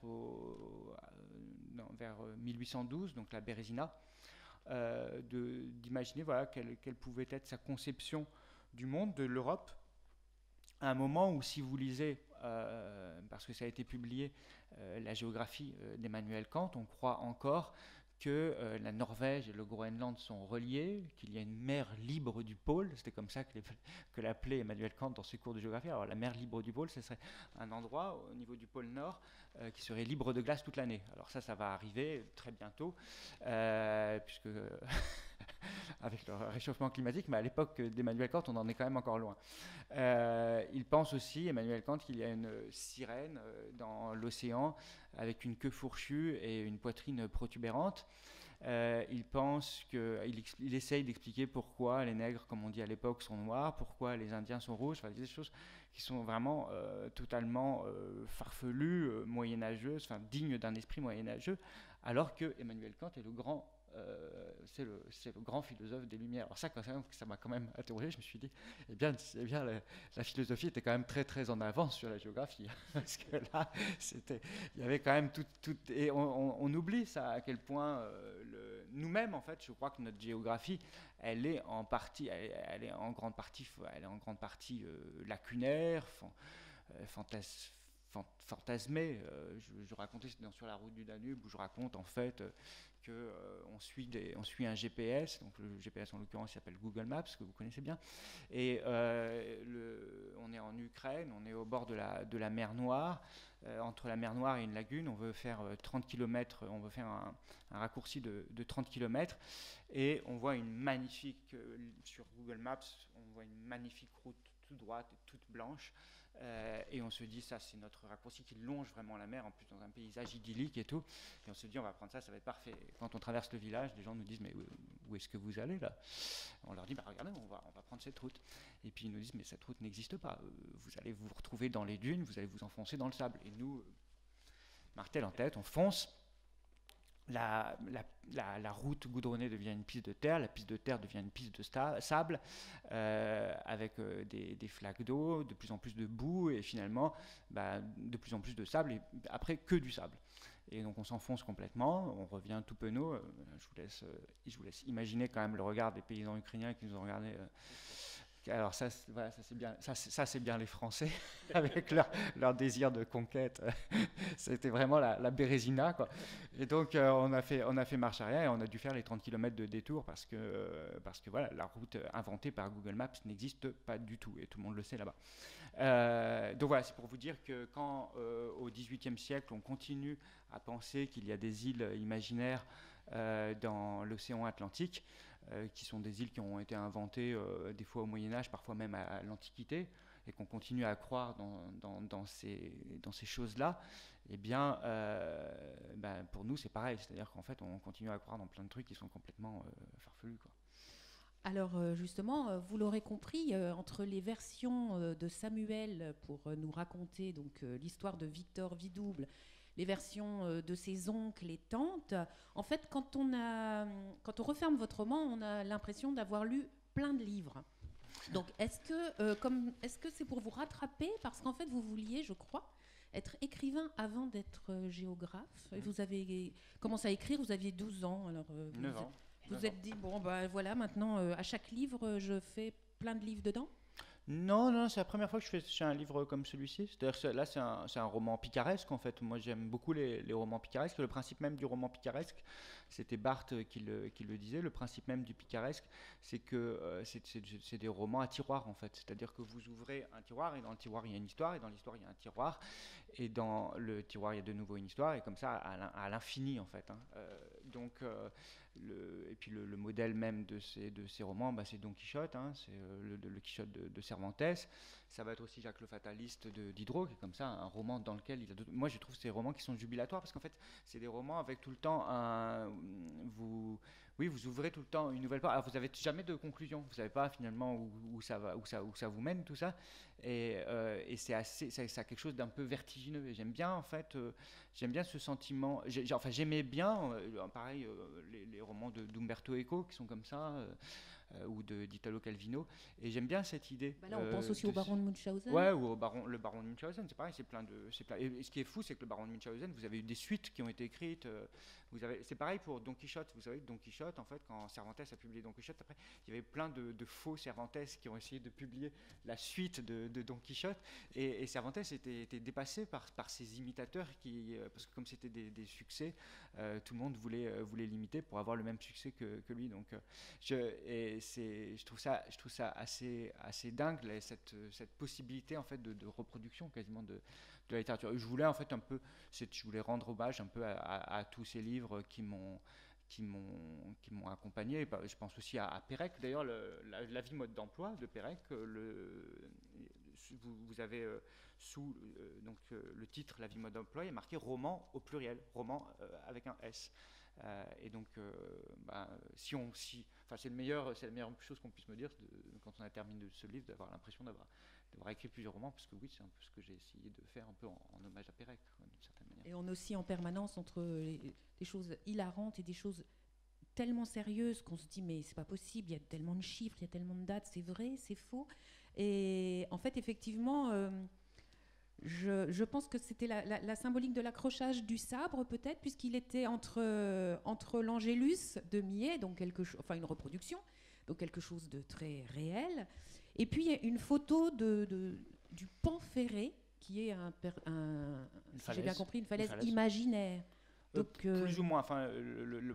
vers 1812, donc la Bérésina, d'imaginer quelle pouvait être sa conception du monde, de l'Europe, à un moment où, si vous lisez, parce que ça a été publié, la géographie d'Emmanuel Kant, on croit encore que la Norvège et le Groenland sont reliés, qu'il y a une mer libre du pôle. C'était comme ça que l'appelait Emmanuel Kant dans ses cours de géographie. Alors la mer libre du pôle, ce serait un endroit au niveau du pôle Nord qui serait libre de glace toute l'année. Alors ça va arriver très bientôt, puisque avec le réchauffement climatique, mais à l'époque d'Emmanuel Kant, on en est quand même encore loin. Il pense aussi, Emmanuel Kant, qu'il y a une sirène dans l'océan avec une queue fourchue et une poitrine protubérante. Il essaye d'expliquer pourquoi les nègres, comme on dit à l'époque, sont noirs, pourquoi les Indiens sont rouges, des choses qui sont vraiment totalement farfelues, moyenâgeuses, dignes d'un esprit moyenâgeux, alors que Emmanuel Kant est le grand c'est le grand philosophe des Lumières. Alors ça m'a quand même interrogé. Je me suis dit, la philosophie était quand même très très en avance sur la géographie, parce que là, il y avait quand même tout et on oublie ça, à quel point nous-mêmes, en fait, je crois que notre géographie, elle est en grande partie lacunaire, fantasmée. Je racontais sur la route du Danube, où je raconte en fait qu'on suit un GPS, donc le GPS en l'occurrence s'appelle Google Maps, que vous connaissez bien, et on est en Ukraine, on est au bord de la mer Noire, entre la mer Noire et une lagune, on veut faire 30 km, on veut faire un raccourci de 30 km, et on voit une magnifique, sur Google Maps, on voit une magnifique route toute droite et toute blanche, et on se dit, ça c'est notre raccourci qui longe vraiment la mer, en plus dans un paysage idyllique et tout, et on se dit on va prendre ça, ça va être parfait. Et quand on traverse le village, les gens nous disent mais où est-ce que vous allez là? On leur dit regardez, on va prendre cette route, et puis ils nous disent mais cette route n'existe pas, vous allez vous retrouver dans les dunes, vous allez vous enfoncer dans le sable. Et nous, martel en tête, on fonce. La route goudronnée devient une piste de terre, la piste de terre devient une piste de sable, avec des flaques d'eau, de plus en plus de boue, et finalement de plus en plus de sable, et après que du sable. Et donc on s'enfonce complètement, on revient tout penaud. Je vous laisse imaginer quand même le regard des paysans ukrainiens qui nous ont regardés. Alors ça c'est bien les Français avec leur désir de conquête. C'était vraiment la Bérésina, quoi. Et donc on a fait marche arrière, et on a dû faire les 30 km de détour parce que voilà, la route inventée par Google Maps n'existe pas du tout, et tout le monde le sait là-bas. Donc voilà, c'est pour vous dire que quand au XVIIIe siècle on continue à penser qu'il y a des îles imaginaires dans l'océan Atlantique, qui sont des îles qui ont été inventées des fois au Moyen-Âge, parfois même à l'Antiquité, et qu'on continue à croire dans ces choses-là, eh bien, pour nous, c'est pareil. C'est-à-dire qu'en fait, on continue à croire dans plein de trucs qui sont complètement farfelus, quoi. Alors justement, vous l'aurez compris, entre les versions de Samuel pour nous raconter donc l'histoire de Victor Vidouble, les versions de ses oncles et tantes, en fait, quand on referme votre roman, on a l'impression d'avoir lu plein de livres. Donc, est-ce que c'est pour vous rattraper, parce qu'en fait, vous vouliez, je crois, être écrivain avant d'être géographe. Et vous avez commencé à écrire, vous aviez 12 ans. Alors, 9 ans. Vous vous êtes dit, bon, voilà, maintenant, à chaque livre, je fais plein de livres dedans ? Non, non, c'est la première fois que je fais un livre comme celui-ci. C'est-à-dire que là, c'est un roman picaresque en fait. Moi, j'aime beaucoup les romans picaresques. Le principe même du roman picaresque, c'était Barthes qui le disait. Le principe même du picaresque, c'est que c'est des romans à tiroir en fait. C'est-à-dire que vous ouvrez un tiroir et dans le tiroir il y a une histoire et dans l'histoire il y a un tiroir et dans le tiroir il y a de nouveau une histoire et comme ça à l'infini en fait. Hein. Et puis le modèle même de ces romans, bah, c'est Don Quichotte, hein, c'est le Quichotte de Cervantes. Ça va être aussi Jacques le Fataliste de Diderot, qui est comme ça un roman dans lequel moi je trouve ces romans qui sont jubilatoires parce qu'en fait c'est des romans avec tout le temps vous ouvrez tout le temps une nouvelle page. Alors vous n'avez jamais de conclusion, vous ne savez pas finalement où ça vous mène tout ça. Et ça a quelque chose d'un peu vertigineux. Et j'aime bien en fait, j'aime bien ce sentiment. J'aimais bien, pareil, les romans d'Umberto Eco qui sont comme ça. Ou d'Italo Calvino, et j'aime bien cette idée. Là, on pense aussi au baron de Munchausen. Ouais, ou le baron de Munchausen, c'est pareil, Et ce qui est fou, c'est que le baron de Munchausen, vous avez eu des suites qui ont été écrites. C'est pareil pour Don Quichotte. Vous savez que Don Quichotte, en fait, quand Cervantes a publié Don Quichotte, après, il y avait plein de faux Cervantes qui ont essayé de publier la suite de Don Quichotte, et Cervantes était dépassé par ses imitateurs parce que comme c'était des succès, tout le monde voulait l'imiter pour avoir le même succès que lui. Donc, je trouve ça assez dingue cette possibilité en fait de reproduction quasiment de la littérature. Je voulais en fait je voulais rendre hommage un peu à tous ces livres qui m'ont accompagné. Je pense aussi à Pérec. D'ailleurs, la vie mode d'emploi de Pérec, vous avez sous le titre La vie mode d'emploi, il est marqué roman au pluriel, roman avec un S. Et donc, c'est la meilleure chose qu'on puisse me dire quand on a terminé ce livre, d'avoir l'impression d'avoir écrit plusieurs romans, parce que oui, c'est un peu ce que j'ai essayé de faire un peu en hommage à Pérec, d'une certaine manière. Et on oscille en permanence entre des choses hilarantes et des choses tellement sérieuses qu'on se dit mais c'est pas possible, il y a tellement de chiffres, il y a tellement de dates, c'est vrai, c'est faux. Et en fait, effectivement, je pense que c'était la symbolique de l'accrochage du sabre, peut-être, puisqu'il était entre l'Angélus de Millet, donc une reproduction, donc quelque chose de très réel, et puis une photo du Pan Ferré, qui est si j'ai bien compris, une falaise imaginaire. Donc, plus ou moins. Enfin,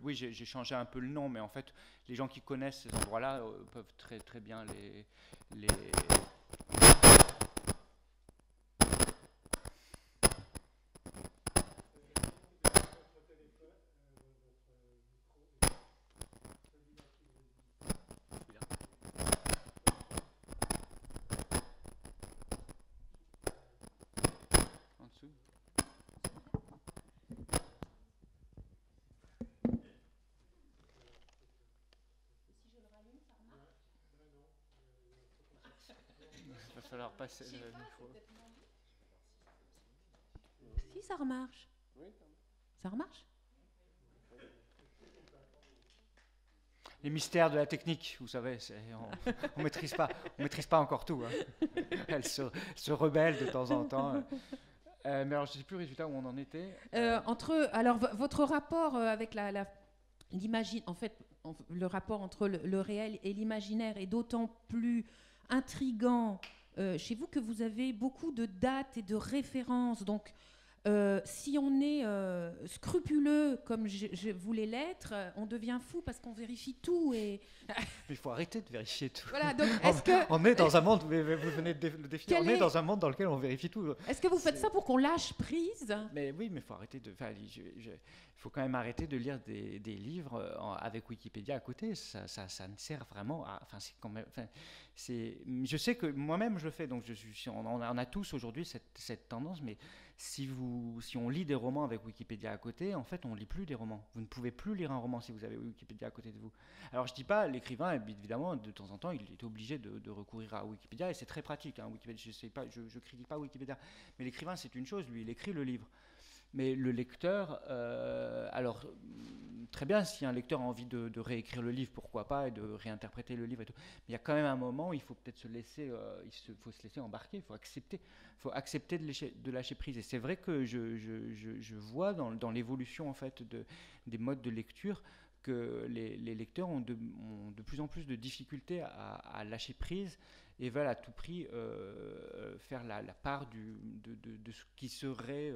oui, j'ai changé un peu le nom, mais en fait, les gens qui connaissent ces endroits-là peuvent très très bien les en dessous. Il va falloir passer le micro. Si, ça remarche. Ça remarche. Les mystères de la technique, vous savez, on maîtrise pas encore tout. Hein. Elle se rebelle de temps en temps. Mais alors, je ne sais plus le résultat où on en était. Alors, votre rapport avec l'imaginaire, en fait, le rapport entre le réel et l'imaginaire est d'autant plus intriguant chez vous que vous avez beaucoup de dates et de références. Donc, si on est scrupuleux comme je voulais l'être, on devient fou parce qu'on vérifie tout. Mais il faut arrêter de vérifier tout. Voilà, donc on est dans un monde, vous venez de le définir, on est dans un monde dans lequel on vérifie tout. Est-ce que vous faites ça pour qu'on lâche prise ? Mais oui, mais il faut arrêter il faut quand même arrêter de lire des livres avec Wikipédia à côté. Ça ne sert vraiment à... c'est quand même... je sais que moi-même je le fais, donc on a tous aujourd'hui cette tendance, mais si on lit des romans avec Wikipédia à côté, en fait on lit plus des romans. Vous ne pouvez plus lire un roman si vous avez Wikipédia à côté de vous. Alors je dis pas, l'écrivain évidemment de temps en temps il est obligé de recourir à Wikipédia et c'est très pratique. Hein, Wikipédia, je critique pas Wikipédia, mais l'écrivain c'est une chose, lui il écrit le livre. Mais le lecteur, alors très bien, si un lecteur a envie de réécrire le livre, pourquoi pas, et de réinterpréter le livre et tout. Mais il y a quand même un moment où il faut peut-être se laisser embarquer, il faut accepter de lâcher prise. Et c'est vrai que je vois dans l'évolution en fait des modes de lecture que les lecteurs ont de plus en plus de difficultés à lâcher prise et veulent à tout prix faire la part de ce qui serait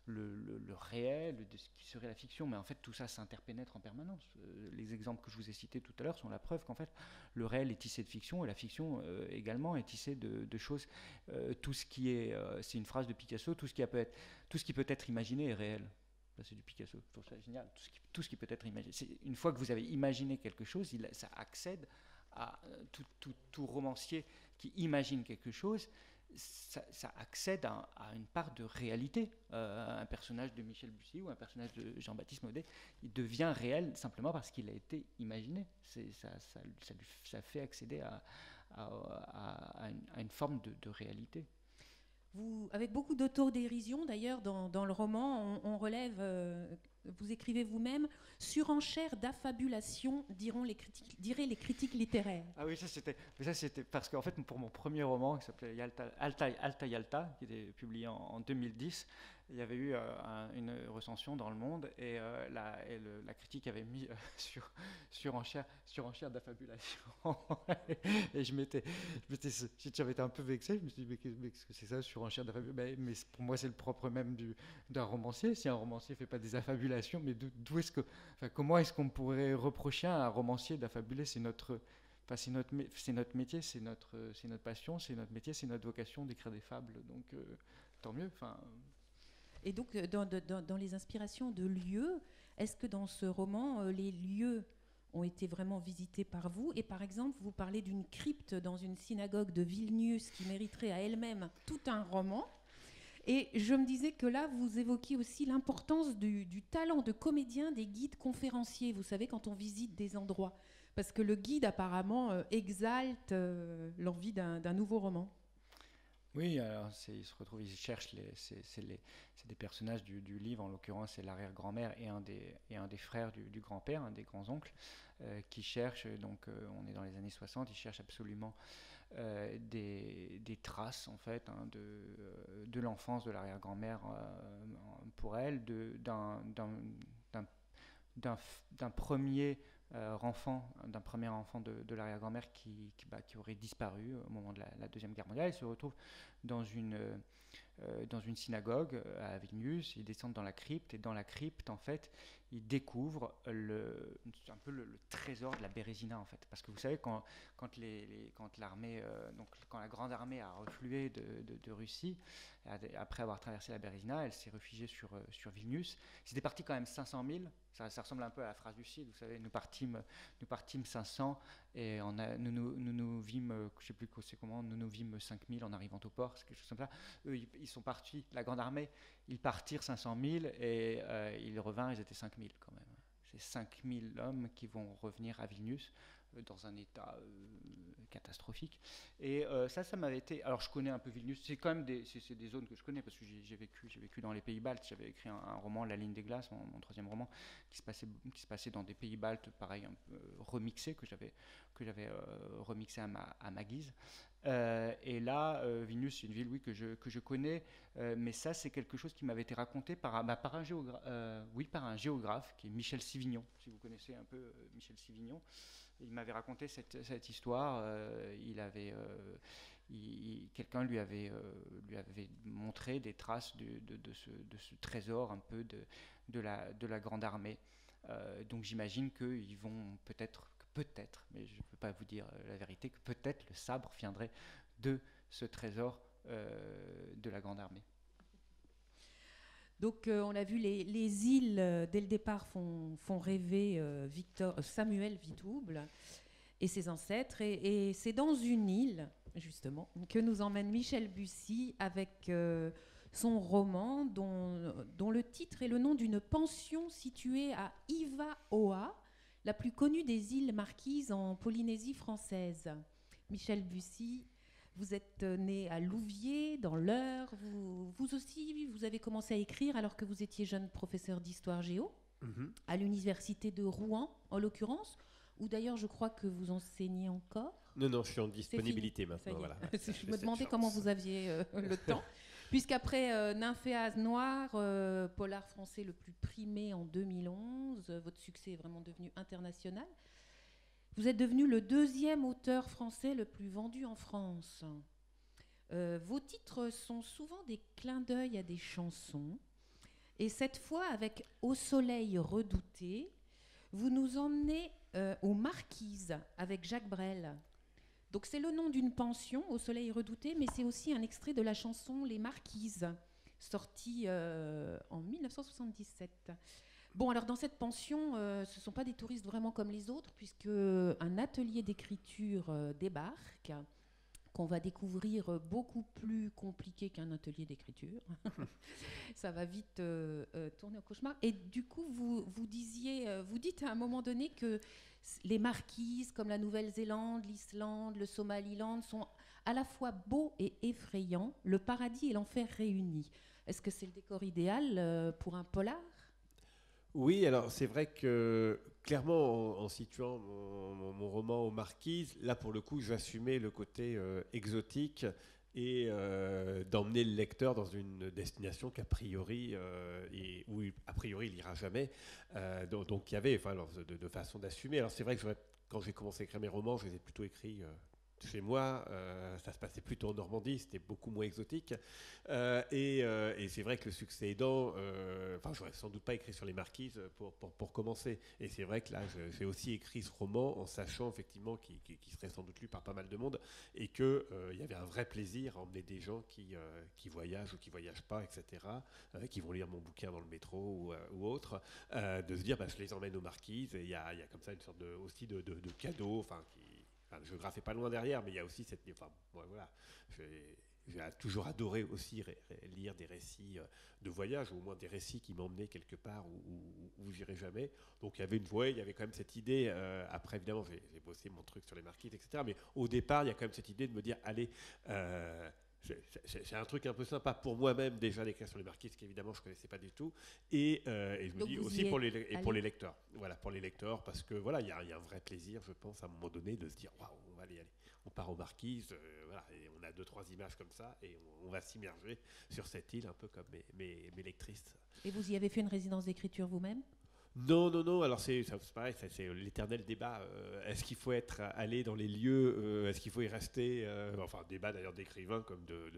le réel, de ce qui serait la fiction. Mais en fait, tout ça s'interpénètre en permanence. Les exemples que je vous ai cités tout à l'heure sont la preuve qu'en fait, le réel est tissé de fiction et la fiction également est tissée de choses. Tout ce qui est, c'est une phrase de Picasso, tout ce qui peut être imaginé est réel. Ça, c'est du Picasso, je trouve ça génial. Tout ce qui peut être imaginé. Une fois que vous avez imaginé quelque chose, ça accède à tout romancier qui imagine quelque chose, ça accède à une part de réalité. Un personnage de Michel Bussy ou un personnage de Jean-Baptiste Naudet, il devient réel simplement parce qu'il a été imaginé. Ça fait accéder à une forme de réalité. Avec beaucoup d'autodérision, d'ailleurs, dans le roman, on relève, vous écrivez vous-même, surenchère d'affabulation, diraient les critiques littéraires. Ah oui, ça c'était parce qu'en fait, pour mon premier roman, qui s'appelait Alta Yalta, qui était publié en 2010, il y avait eu une recension dans Le Monde et la critique avait mis surenchère d'affabulation. Et j'avais été un peu vexé, je me suis dit, mais qu'est-ce que c'est ça, surenchère d'affabulation? Mais pour moi, c'est le propre même d'un romancier. Si un romancier ne fait pas des affabulations, mais comment est-ce qu'on pourrait reprocher à un romancier d'affabuler? C'est notre métier, c'est notre passion, c'est notre métier, c'est notre vocation d'écrire des fables. Donc, tant mieux. Et donc, dans les inspirations de lieux, est-ce que dans ce roman, les lieux ont été vraiment visités par vous? Et par exemple, vous parlez d'une crypte dans une synagogue de Vilnius qui mériterait à elle-même tout un roman. Et je me disais que là, vous évoquiez aussi l'importance du talent de comédien des guides conférenciers, vous savez, quand on visite des endroits. Parce que le guide, apparemment, exalte l'envie d'un nouveau roman. Oui, alors il cherche c'est des personnages du livre, en l'occurrence c'est l'arrière-grand-mère et un des frères du grand-père, un des grands-oncles, qui cherchent, donc on est dans les années 60, ils cherchent absolument des traces en fait de l'enfance de l'arrière-grand-mère pour elle, d'un premier enfant de l'arrière-grand-mère qui aurait disparu au moment de la Deuxième Guerre mondiale. Il se retrouve dans une synagogue à Vilnius, ils descendent dans la crypte, et dans la crypte, en fait, ils découvrent un peu le trésor de la Bérésina, en fait. Parce que vous savez, quand l'armée, quand la Grande Armée a reflué de Russie, après avoir traversé la Bérésina, elle s'est réfugiée sur Vilnius. C'était parti quand même 500 000. Ça ressemble un peu à la phrase du Cid, vous savez, nous partîmes 500 et nous vîmes, je ne sais plus c'est comment, nous vîmes 5000 en arrivant au port, c'est quelque chose comme ça. Eux, ils sont partis, la Grande Armée, ils partirent 500 000 et ils revinrent, ils étaient 5000 quand même. C'est 5000 hommes qui vont revenir à Vilnius dans un état catastrophique. Et ça m'avait été... Alors je connais un peu Vilnius, c'est quand même des zones que je connais parce que j'ai vécu dans les pays baltes. J'avais écrit un roman, La Ligne des Glaces, mon troisième roman, qui se passait dans des pays baltes, pareil, un peu remixé, que j'avais remixé à ma guise. Et là, Vilnius, c'est une ville, oui, que je connais, mais ça, c'est quelque chose qui m'avait été raconté par un géographe, qui est Michel Sivignon, si vous connaissez un peu Michel Sivignon. Il m'avait raconté cette histoire. Quelqu'un lui avait montré des traces de ce trésor un peu de la Grande Armée. Donc j'imagine qu'ils vont peut-être, mais je ne peux pas vous dire la vérité, que peut-être le sabre viendrait de ce trésor de la Grande Armée. Donc on a vu les îles, dès le départ, font rêver Samuel Vitouble et ses ancêtres. Et c'est dans une île, justement, que nous emmène Michel Bussy avec son roman dont le titre est le nom d'une pension située à Ivaoa, la plus connue des îles Marquises en Polynésie française. Michel Bussy, vous êtes né à Louviers, dans l'Eure. Vous aussi, vous avez commencé à écrire alors que vous étiez jeune professeur d'histoire géo, à l'université de Rouen, en l'occurrence, où d'ailleurs je crois que vous enseignez encore. Non, je suis en disponibilité maintenant. Voilà. Je me demandais comment vous aviez le temps. Puisqu'après Nymphéas Noir, polar français le plus primé en 2011, votre succès est vraiment devenu international. Vous êtes devenu le 2e auteur français le plus vendu en France. Vos titres sont souvent des clins d'œil à des chansons. Et cette fois, avec Au soleil redouté, vous nous emmenez aux Marquises avec Jacques Brel. Donc c'est le nom d'une pension, Au soleil redouté, mais c'est aussi un extrait de la chanson Les Marquises, sortie en 1977. Bon, alors dans cette pension, ce ne sont pas des touristes vraiment comme les autres, puisque un atelier d'écriture débarque, qu'on va découvrir beaucoup plus compliqué qu'un atelier d'écriture. Ça va vite tourner au cauchemar. Et du coup, vous dites à un moment donné que les Marquises, comme la Nouvelle-Zélande, l'Islande, le Somaliland, sont à la fois beaux et effrayants, le paradis et l'enfer réunis. Est-ce que c'est le décor idéal pour un polar ? Oui, alors c'est vrai que clairement, en situant mon roman aux Marquises, là pour le coup, j'assumais le côté exotique et d'emmener le lecteur dans une destination qu'a priori, où a priori il n'ira jamais. Donc il y avait, enfin, alors, de façon d'assumer. Alors c'est vrai que quand j'ai commencé à écrire mes romans, je les ai plutôt écrits chez moi, ça se passait plutôt en Normandie, c'était beaucoup moins exotique. Et c'est vrai que le succès aidant, j'aurais sans doute pas écrit sur les Marquises pour commencer. Et c'est vrai que là, j'ai aussi écrit ce roman en sachant effectivement qu'il serait sans doute lu par pas mal de monde et qu'il y avait un vrai plaisir à emmener des gens qui voyagent ou qui voyagent pas, etc., qui vont lire mon bouquin dans le métro ou autre, de se dire, je les emmène aux Marquises. Et il y a comme ça une sorte aussi de cadeau, le géographe n'est pas loin derrière, mais il y a aussi cette... voilà, j'ai toujours adoré aussi lire des récits de voyage, ou au moins des récits qui m'emmenaient quelque part où j'irai jamais. Donc il y avait il y avait quand même cette idée, après évidemment j'ai bossé mon truc sur les Marquises, etc. Mais au départ, il y a quand même cette idée de me dire, allez... c'est un truc un peu sympa pour moi-même déjà d'écrire sur les Marquises qu'évidemment je ne connaissais pas du tout et je me donc dis aussi pour les lecteurs, voilà, pour les lecteurs, parce que voilà, il y a un vrai plaisir, je pense, à un moment donné de se dire waouh, on va aller, on part aux Marquises, voilà, et on a 2-3 images comme ça et on va s'immerger sur cette île un peu comme mes lectrices. Et vous y avez fait une résidence d'écriture vous-même ? Non. Alors c'est pareil, c'est l'éternel débat. Est-ce qu'il faut allé dans les lieux, est-ce qu'il faut y rester débat d'ailleurs d'écrivains comme de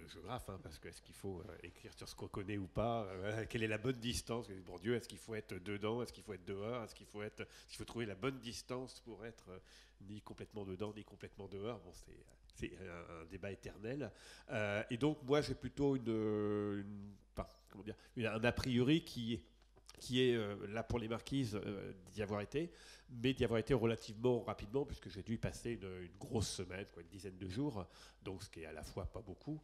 géographes, hein, parce que est-ce qu'il faut écrire sur ce qu'on connaît ou pas, quelle est la bonne distance, bon Dieu, est-ce qu'il faut être dedans, est-ce qu'il faut être dehors, est-ce qu'il faut trouver la bonne distance pour être ni complètement dedans ni complètement dehors. Bon, c'est un débat éternel. Et donc moi j'ai plutôt un a priori qui est là pour les Marquises d'y avoir été, mais d'y avoir été relativement rapidement, puisque j'ai dû y passer une grosse semaine, une dizaine de jours, donc ce qui est à la fois pas beaucoup.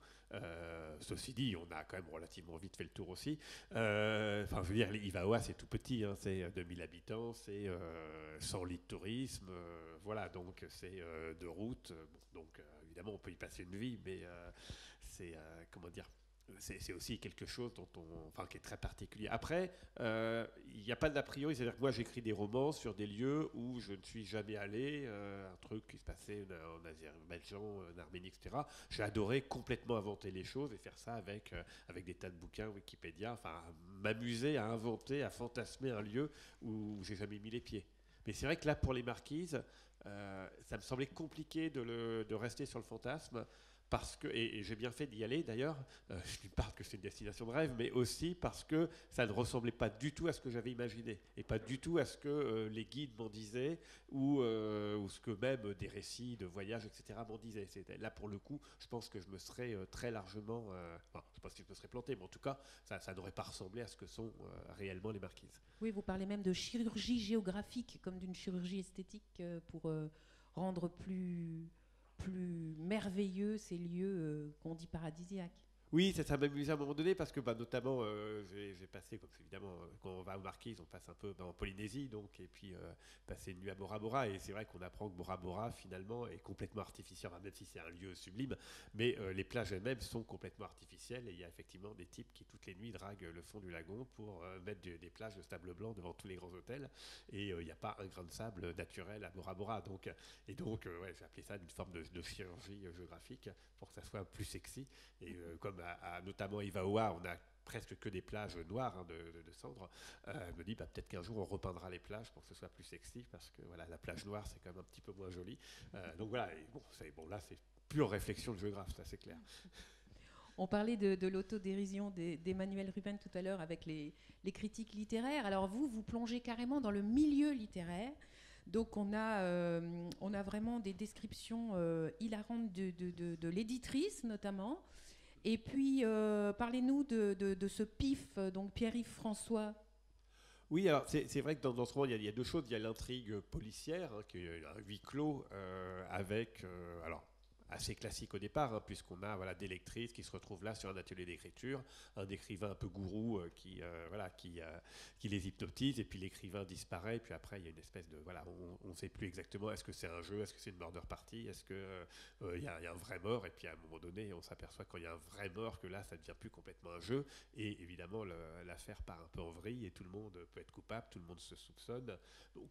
Ceci dit, on a quand même relativement vite fait le tour aussi. Je veux dire, Ivaoa, c'est tout petit, hein, c'est 2000 habitants, c'est 100 lits de tourisme, voilà, donc c'est de route. Donc évidemment, on peut y passer une vie, mais c'est, comment dire, c'est aussi quelque chose qui est très particulier. Après, il n'y a pas d'a priori, c'est-à-dire que moi j'écris des romans sur des lieux où je ne suis jamais allé, un truc qui se passait en Azerbaïdjan, en Arménie, etc. J'ai adoré complètement inventer les choses et faire ça avec des tas de bouquins, Wikipédia, m'amuser à inventer, à fantasmer un lieu où j'ai jamais mis les pieds. Mais c'est vrai que là, pour les Marquises, ça me semblait compliqué de rester sur le fantasme. Parce que, et j'ai bien fait d'y aller d'ailleurs, d'une part que c'est une destination de rêve, mais aussi parce que ça ne ressemblait pas du tout à ce que j'avais imaginé, et pas du tout à ce que les guides m'en disaient, ou ce que même des récits de voyage, etc. m'en disaient. Là pour le coup, je pense que je me serais très largement, je ne sais pas si je me serais planté, mais en tout cas, ça n'aurait pas ressemblé à ce que sont réellement les Marquises. Oui, vous parlez même de chirurgie géographique, comme d'une chirurgie esthétique pour rendre plus merveilleux ces lieux qu'on dit paradisiaques. Oui, ça m'a amusé à un moment donné parce que notamment j'ai passé, comme évidemment quand on va aux Marquises, on passe un peu en Polynésie donc et puis passer une nuit à Bora Bora et c'est vrai qu'on apprend que Bora Bora finalement est complètement artificiel, même si c'est un lieu sublime, mais les plages elles-mêmes sont complètement artificielles et il y a effectivement des types qui toutes les nuits draguent le fond du lagon pour mettre des plages de sable blanc devant tous les grands hôtels et il n'y a pas un grain de sable naturel à Bora Bora donc ouais, j'ai appelé ça une forme de chirurgie géographique pour que ça soit plus sexy et comme notamment Ivaoa, on a presque que des plages noires de cendres, me dit peut-être qu'un jour on repeindra les plages pour que ce soit plus sexy parce que voilà, la plage noire c'est quand même un petit peu moins joli. Donc voilà, et là c'est pure réflexion de géographe, ça c'est clair. On parlait de l'autodérision d'Emmanuel Ruben tout à l'heure avec les critiques littéraires. Alors vous plongez carrément dans le milieu littéraire. Donc on a vraiment des descriptions hilarantes de l'éditrice notamment. Et puis parlez-nous de ce PIF, donc Pierre-Yves François. Oui, alors c'est vrai que dans ce roman, il y a deux choses. Il y a l'intrigue policière, qui est un huis clos, avec... alors, assez classique au départ, puisqu'on a des lectrices qui se retrouvent là sur un atelier d'écriture, un écrivain un peu gourou qui les hypnotise, et puis l'écrivain disparaît, et puis après il y a une espèce de... on ne sait plus exactement, est-ce que c'est un jeu, est-ce que c'est une murder party, est-ce qu'il y a un vrai mort, et puis à un moment donné, on s'aperçoit quand il y a un vrai mort que là, ça ne devient plus complètement un jeu, et évidemment, l'affaire part un peu en vrille, et tout le monde peut être coupable, tout le monde se soupçonne,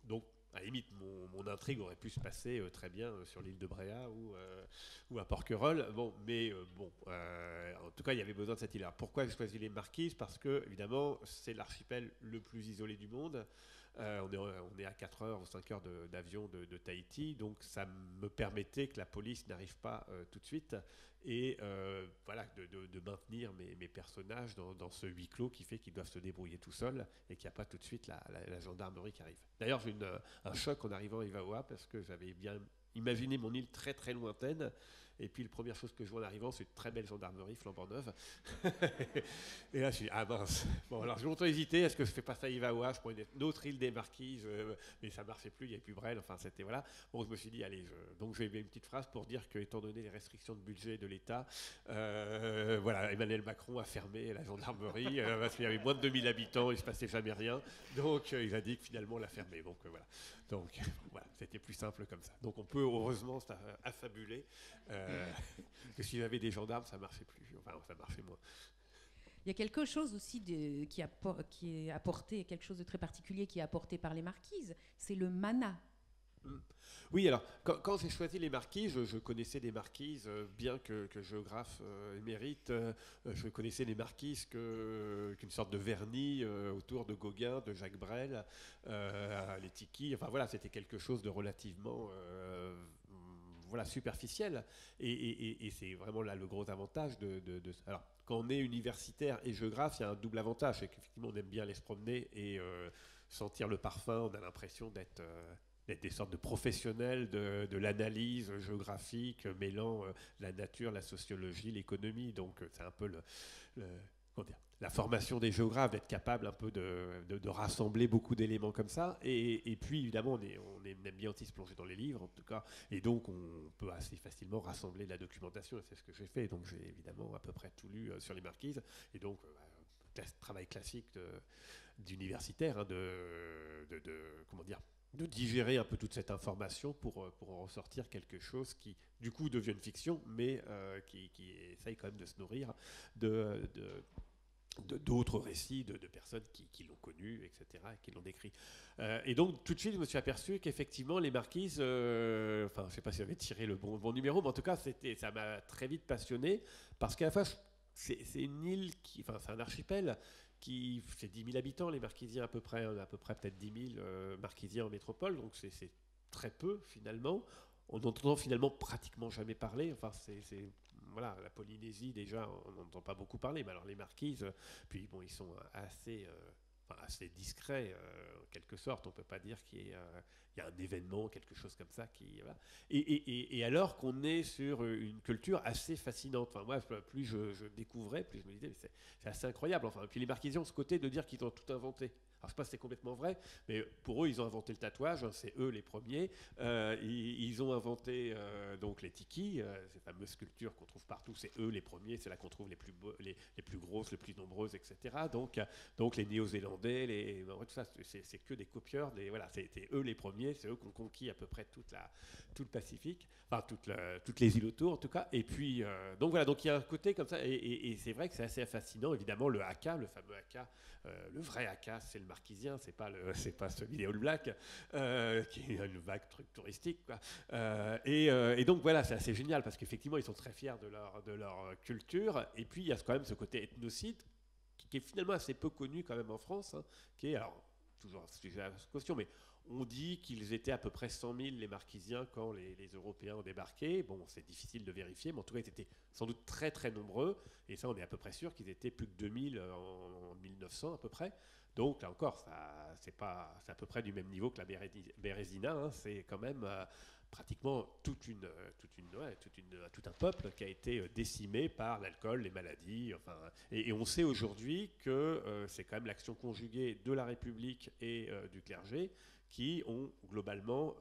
donc à la limite, mon intrigue aurait pu se passer très bien sur l'île de Bréa ou à Porquerolles. En tout cas, il y avait besoin de cette île-là. Pourquoi j'ai choisi les Marquises ? Parce que, évidemment, c'est l'archipel le plus isolé du monde. On est à 4 heures ou 5 heures d'avion de Tahiti, donc ça me permettait que la police n'arrive pas tout de suite et de maintenir mes personnages dans ce huis clos qui fait qu'ils doivent se débrouiller tout seuls et qu'il n'y a pas tout de suite la gendarmerie qui arrive. D'ailleurs, j'ai eu un choc en arrivant à Ivaoa parce que j'avais bien imaginé mon île très très lointaine. Et puis, la première chose que je vois en arrivant, c'est une très belle gendarmerie flambant neuve. Et là, je suis ah mince. Bon, alors j'ai longtemps hésité. Est-ce que je fais pas ça à Ivaoa ? Je prends une autre île des Marquises, mais ça marchait plus. Il n'y avait plus Brel. Enfin, c'était voilà. Bon, je me suis dit, allez. Donc, j'ai une petite phrase pour dire que, étant donné les restrictions de budget de l'État, Emmanuel Macron a fermé la gendarmerie parce qu'il y avait moins de 2000 habitants, il se passait jamais rien. Donc, il a dit que finalement, on l'a fermé. Donc, voilà. Donc, voilà, c'était plus simple comme ça. Donc, on peut heureusement affabuler. Que s'il y avait des gendarmes, ça marchait plus. Enfin, ça marchait moins. Il y a quelque chose aussi qui est apporté, quelque chose de très particulier qui est apporté par les Marquises, c'est le mana. Oui, alors, quand j'ai choisi les Marquises, je connaissais les Marquises, bien que géographe émérite, je connaissais les Marquises qu'une sorte de vernis autour de Gauguin, de Jacques Brel, les Tiki, enfin voilà, c'était quelque chose de relativement... superficiel. Et c'est vraiment là le gros avantage Alors, quand on est universitaire et géographe, il y a un double avantage, c'est qu'effectivement, on aime bien aller se promener et sentir le parfum, on a l'impression d'être des sortes de professionnels de l'analyse géographique, mêlant la nature, la sociologie, l'économie. Donc, c'est un peu la formation des géographes, d'être capable un peu de rassembler beaucoup d'éléments comme ça. Et puis, évidemment, on aime bien aussi se plonger dans les livres, en tout cas. Et donc, on peut assez facilement rassembler la documentation. Et c'est ce que j'ai fait. Donc, j'ai évidemment à peu près tout lu sur les Marquises. Et donc, travail classique d'universitaire, de digérer un peu toute cette information pour en ressortir quelque chose qui, du coup, devient une fiction, mais qui essaye quand même de se nourrir d'autres récits de personnes qui l'ont connu, etc., et qui l'ont décrit. Et donc, tout de suite, je me suis aperçu qu'effectivement, les Marquises, je ne sais pas si j'avais tiré le bon numéro, mais en tout cas, ça m'a très vite passionné, parce qu'à la fois, c'est une île, c'est un archipel, qui fait 10 000 habitants, les Marquisiens à peu près peut-être 10 000 Marquisiens en métropole, donc c'est très peu, finalement. On n'entend finalement pratiquement jamais parler, la Polynésie, déjà, on n'entend pas beaucoup parler, mais alors les Marquises, puis bon, ils sont assez discrets, en quelque sorte. On ne peut pas dire qu'il y il y a un événement, quelque chose comme ça qui voilà. Et alors qu'on est sur une culture assez fascinante. Enfin moi, plus je découvrais, plus je me disais, mais c'est assez incroyable. Enfin, et puis les Marquisiens ont ce côté de dire qu'ils ont tout inventé. Alors je sais pas si c'est complètement vrai, mais pour eux, ils ont inventé le tatouage, hein, c'est eux les premiers. Ils ont inventé donc les tikis, ces fameuses sculptures qu'on trouve partout, c'est eux les premiers, c'est là qu'on trouve les plus grosses, les plus nombreuses, etc. Donc les Néo-Zélandais, tout ça, c'est que des copieurs, voilà, c'était eux les premiers, c'est eux qui ont conquis à peu près tout le Pacifique, enfin toutes les îles autour en tout cas. Et puis donc voilà, donc il y a un côté comme ça, et c'est vrai que c'est assez fascinant. Évidemment, le haka, le fameux haka, le vrai haka, c'est le marquisien, c'est pas celui des All Blacks, qui est une vague truc touristique, quoi. Et donc voilà, c'est assez génial parce qu'effectivement, ils sont très fiers de leur culture. Et puis il y a quand même ce côté ethnocide qui est finalement assez peu connu quand même en France, hein, qui est, alors, toujours un sujet à caution, mais on dit qu'ils étaient à peu près 100 000 les Marquisiens quand les Européens ont débarqué. Bon, c'est difficile de vérifier, mais en tout cas, ils étaient sans doute très très nombreux. Et ça, on est à peu près sûr qu'ils étaient plus de 2000 en 1900 à peu près. Donc là encore, c'est à peu près du même niveau que la Bérésina. Hein. C'est quand même pratiquement tout un peuple qui a été décimé par l'alcool, les maladies. Enfin, et on sait aujourd'hui que c'est quand même l'action conjuguée de la République et du clergé qui ont globalement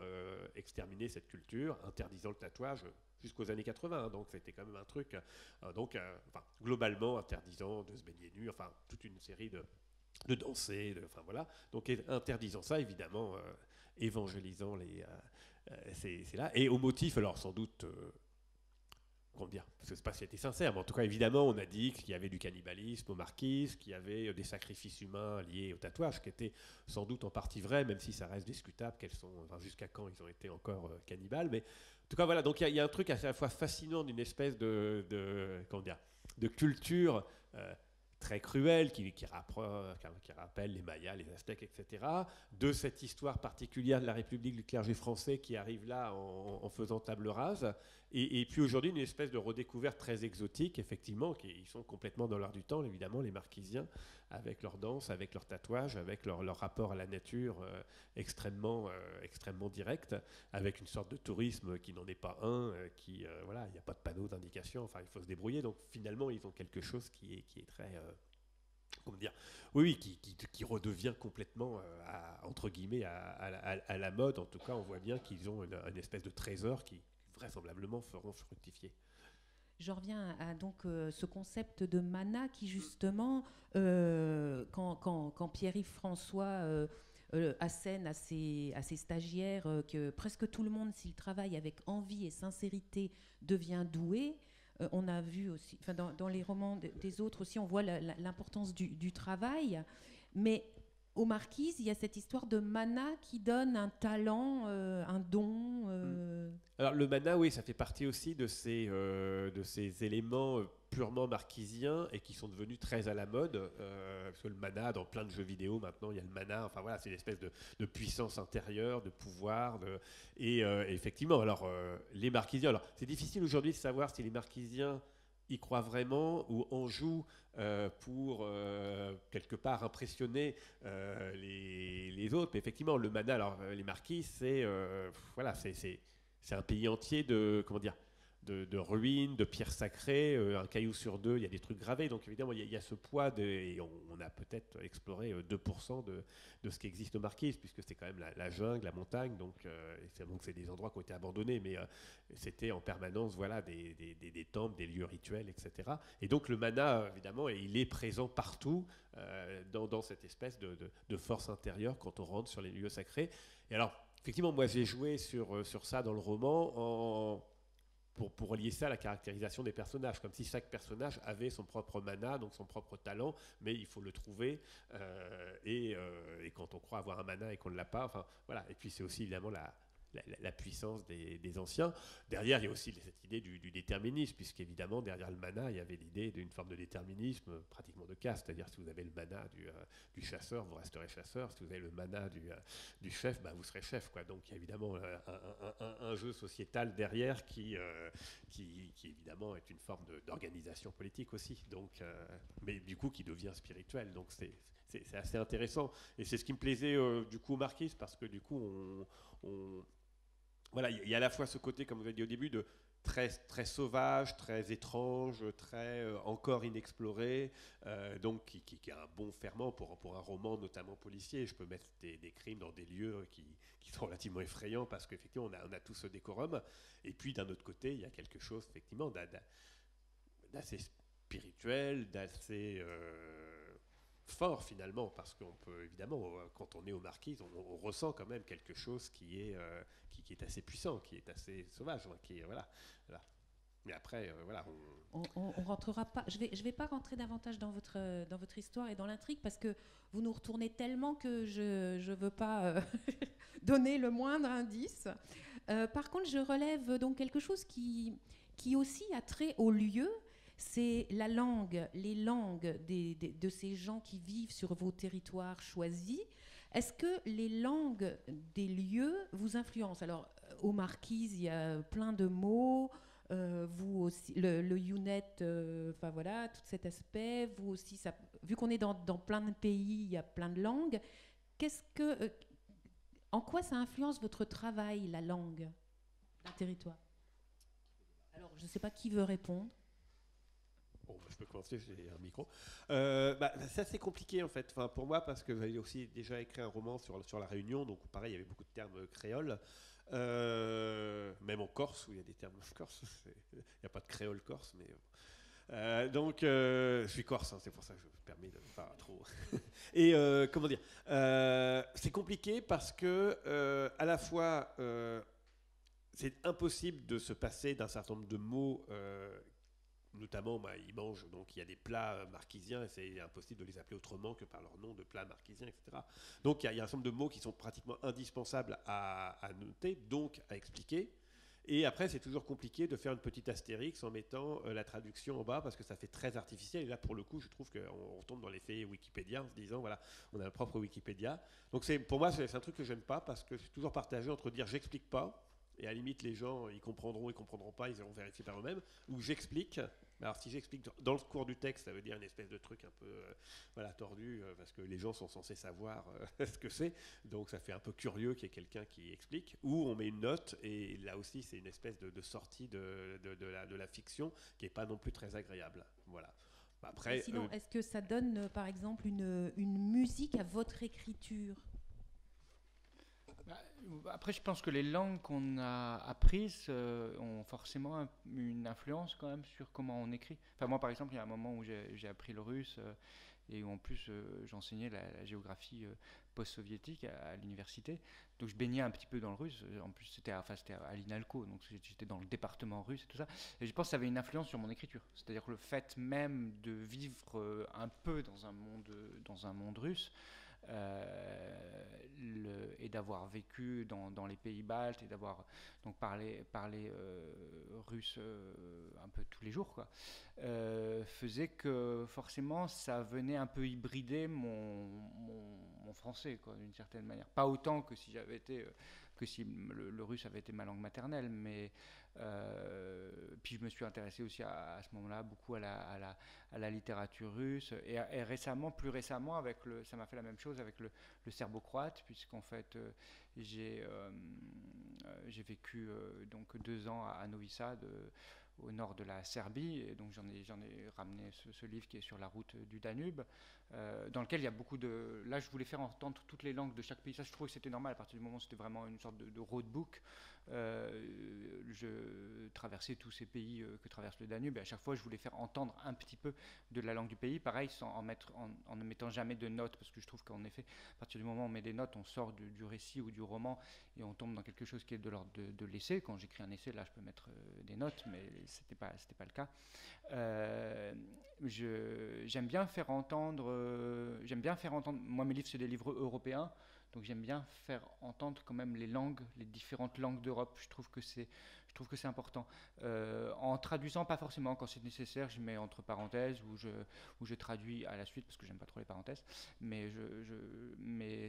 exterminé cette culture, interdisant le tatouage jusqu'aux années 80. Hein. Donc c'était quand même un truc, globalement interdisant de se baigner nu, enfin toute une série de danser, enfin voilà. Donc interdisant ça, évidemment, évangélisant c'est là. Et au motif, alors sans doute, comment dire, je ne sais pas si c'était sincère, mais en tout cas, évidemment, on a dit qu'il y avait du cannibalisme aux marquises, qu'il y avait des sacrifices humains liés au tatouage, qui était sans doute en partie vrai, même si ça reste discutable, jusqu'à quand ils ont été encore cannibales. Mais en tout cas, voilà, donc il y a un truc à la fois fascinant d'une espèce comment dire, de culture très cruelle qui rappelle les Mayas, les Aztèques, etc., de cette histoire particulière de la République du clergé français qui arrive là en faisant table rase, et puis aujourd'hui une espèce de redécouverte très exotique, effectivement, ils sont complètement dans l'air du temps, évidemment, les Marquisiens, avec leur danse, avec leur tatouage, avec leur rapport à la nature extrêmement direct, avec une sorte de tourisme qui n'en est pas un, voilà, il n'y a pas de panneau d'indication, enfin il faut se débrouiller, donc finalement ils ont quelque chose qui est très... comment dire, oui, qui redevient complètement, entre guillemets, à la mode. En tout cas, on voit bien qu'ils ont une espèce de trésor qui vraisemblablement feront fructifier. Je reviens à donc ce concept de mana qui justement, quand Pierre-Yves François assène à ses stagiaires que presque tout le monde, s'il travaille avec envie et sincérité, devient doué. On a vu aussi, dans les romans des autres aussi, on voit l'importance du travail. Mais aux Marquises, il y a cette histoire de mana qui donne un talent, un don. Alors le mana, oui, ça fait partie aussi de ces éléments purement marquisiens et qui sont devenus très à la mode. Parce que le mana, dans plein de jeux vidéo maintenant, il y a le mana. Enfin voilà, c'est une espèce de puissance intérieure, de pouvoir. Et effectivement, alors les marquisiens. Alors c'est difficile aujourd'hui de savoir si les marquisiens y croient vraiment ou en jouent pour quelque part impressionner les autres. Mais effectivement, le mana, alors les marquis, c'est un pays entier de ruines, de pierres sacrées, un caillou sur deux, il y a des trucs gravés. Donc évidemment, il y a ce poids, et on a peut-être exploré 2% de ce qui existe aux Marquises, puisque c'est quand même la jungle, la montagne, donc c'est des endroits qui ont été abandonnés, mais c'était en permanence des temples, des lieux rituels, etc. Et donc le mana, évidemment, il est présent partout dans cette espèce de force intérieure quand on rentre sur les lieux sacrés. Et alors, effectivement, moi j'ai joué sur ça dans le roman pour relier ça à la caractérisation des personnages, comme si chaque personnage avait son propre mana, donc son propre talent, mais il faut le trouver, et quand on croit avoir un mana et qu'on ne l'a pas, enfin voilà. Et puis c'est aussi évidemment la puissance des anciens. Derrière, il y a aussi cette idée du déterminisme, puisqu'évidemment, derrière le mana, il y avait l'idée d'une forme de déterminisme pratiquement de caste, c'est-à-dire si vous avez le mana du chasseur, vous resterez chasseur, si vous avez le mana du chef, vous serez chef, quoi. Donc il y a évidemment un jeu sociétal derrière qui évidemment est une forme d'organisation politique aussi, donc, mais du coup qui devient spirituel. Donc c'est assez intéressant. Et c'est ce qui me plaisait du coup aux Marquises, parce que du coup, voilà, il y a à la fois ce côté, comme vous avez dit au début, de très, très sauvage, très étrange, très encore inexploré, donc qui a un bon ferment pour un roman, notamment policier. Je peux mettre des crimes dans des lieux qui sont relativement effrayants, parce qu'effectivement, on a tout ce décorum. Et puis, d'un autre côté, il y a quelque chose, effectivement, d'assez spirituel, d'assez fort, finalement, parce qu'on peut, évidemment, quand on est aux Marquises, on ressent quand même quelque chose qui est assez puissant, qui est assez sauvage, hein, voilà. Mais après, voilà. On rentrera pas. Je vais pas rentrer davantage dans votre histoire et dans l'intrigue, parce que vous nous retournez tellement que je veux pas donner le moindre indice. Par contre, je relève donc quelque chose qui aussi a trait au lieu. C'est la langue, les langues de ces gens qui vivent sur vos territoires choisis. Est-ce que les langues des lieux vous influencent? Alors, aux Marquises, il y a plein de mots. Vous aussi, le Younet, enfin voilà, tout cet aspect. Vous aussi, vu qu'on est dans plein de pays, il y a plein de langues. En quoi ça influence votre travail, la langue, le territoire? Alors, je ne sais pas qui veut répondre. Bon, je peux commencer, j'ai un micro. C'est assez compliqué en fait, enfin, pour moi, parce que j'avais aussi déjà écrit un roman sur la Réunion, donc pareil, il y avait beaucoup de termes créoles. Même en Corse, où il y a des termes corse, il n'y a pas de créole corse, mais donc je suis corse, hein, c'est pour ça que je me permets de pas trop. Et comment dire, c'est compliqué parce que à la fois c'est impossible de se passer d'un certain nombre de mots. Notamment, ils mangent, donc il y a des plats marquisiens, et c'est impossible de les appeler autrement que par leur nom de plats marquisiens, etc. Donc il y a un certain nombre de mots qui sont pratiquement indispensables à noter, donc à expliquer. Et après, c'est toujours compliqué de faire une petite astérix en mettant la traduction en bas, parce que ça fait très artificiel. Et là, pour le coup, je trouve qu'on tombe dans l'effet Wikipédia en se disant, voilà, on a un propre Wikipédia. Donc pour moi, c'est un truc que j'aime pas, parce que je suis toujours partagé entre dire j'explique pas, et à la limite, les gens, ils comprendront pas, ils iront vérifier par eux-mêmes, ou j'explique. Alors si j'explique dans le cours du texte, ça veut dire une espèce de truc un peu tordu, parce que les gens sont censés savoir ce que c'est, donc ça fait un peu curieux qu'il y ait quelqu'un qui explique, ou on met une note, et là aussi c'est une espèce de sortie de la fiction qui n'est pas non plus très agréable. Voilà. Après, sinon, est-ce que ça donne par exemple une musique à votre écriture? Après, je pense que les langues qu'on a apprises ont forcément une influence quand même sur comment on écrit. Enfin, moi, par exemple, il y a un moment où j'ai appris le russe et où en plus j'enseignais la géographie post-soviétique à l'université. Donc je baignais un petit peu dans le russe. En plus, c'était à l'INALCO, donc j'étais dans le département russe et tout ça. Et je pense que ça avait une influence sur mon écriture. C'est-à-dire que le fait même de vivre un peu dans un monde russe, et d'avoir vécu dans les pays baltes et d'avoir donc parlé russe un peu tous les jours, quoi, faisait que forcément ça venait un peu hybrider mon français, quoi, d'une certaine manière. Pas autant que si j'avais été que si le russe avait été ma langue maternelle, mais puis je me suis intéressé aussi à ce moment-là beaucoup à la littérature russe, et plus récemment ça m'a fait la même chose avec le serbo-croate, puisqu'en fait j'ai vécu donc 2 ans à Novi Sad, au nord de la Serbie, et donc j'en ai ramené ce livre qui est sur la route du Danube, dans lequel il y a beaucoup de... Là, je voulais faire entendre toutes les langues de chaque pays. Ça, je trouvais que c'était normal, à partir du moment où c'était vraiment une sorte de roadbook. Je traversais tous ces pays que traverse le Danube, et à chaque fois, je voulais faire entendre un petit peu de la langue du pays, pareil, en ne mettant jamais de notes, parce que je trouve qu'en effet, à partir du moment où on met des notes, on sort du récit ou du roman, et on tombe dans quelque chose qui est de l'ordre de l'essai. Quand j'écris un essai, là, je peux mettre des notes, mais c'était pas le cas. J'aime bien faire entendre. Moi, mes livres, c'est des livres européens, donc j'aime bien faire entendre quand même les différentes langues d'Europe. Je trouve trouve que c'est important. En traduisant, pas forcément, quand c'est nécessaire, je mets entre parenthèses ou je traduis à la suite parce que j'aime pas trop les parenthèses. Mais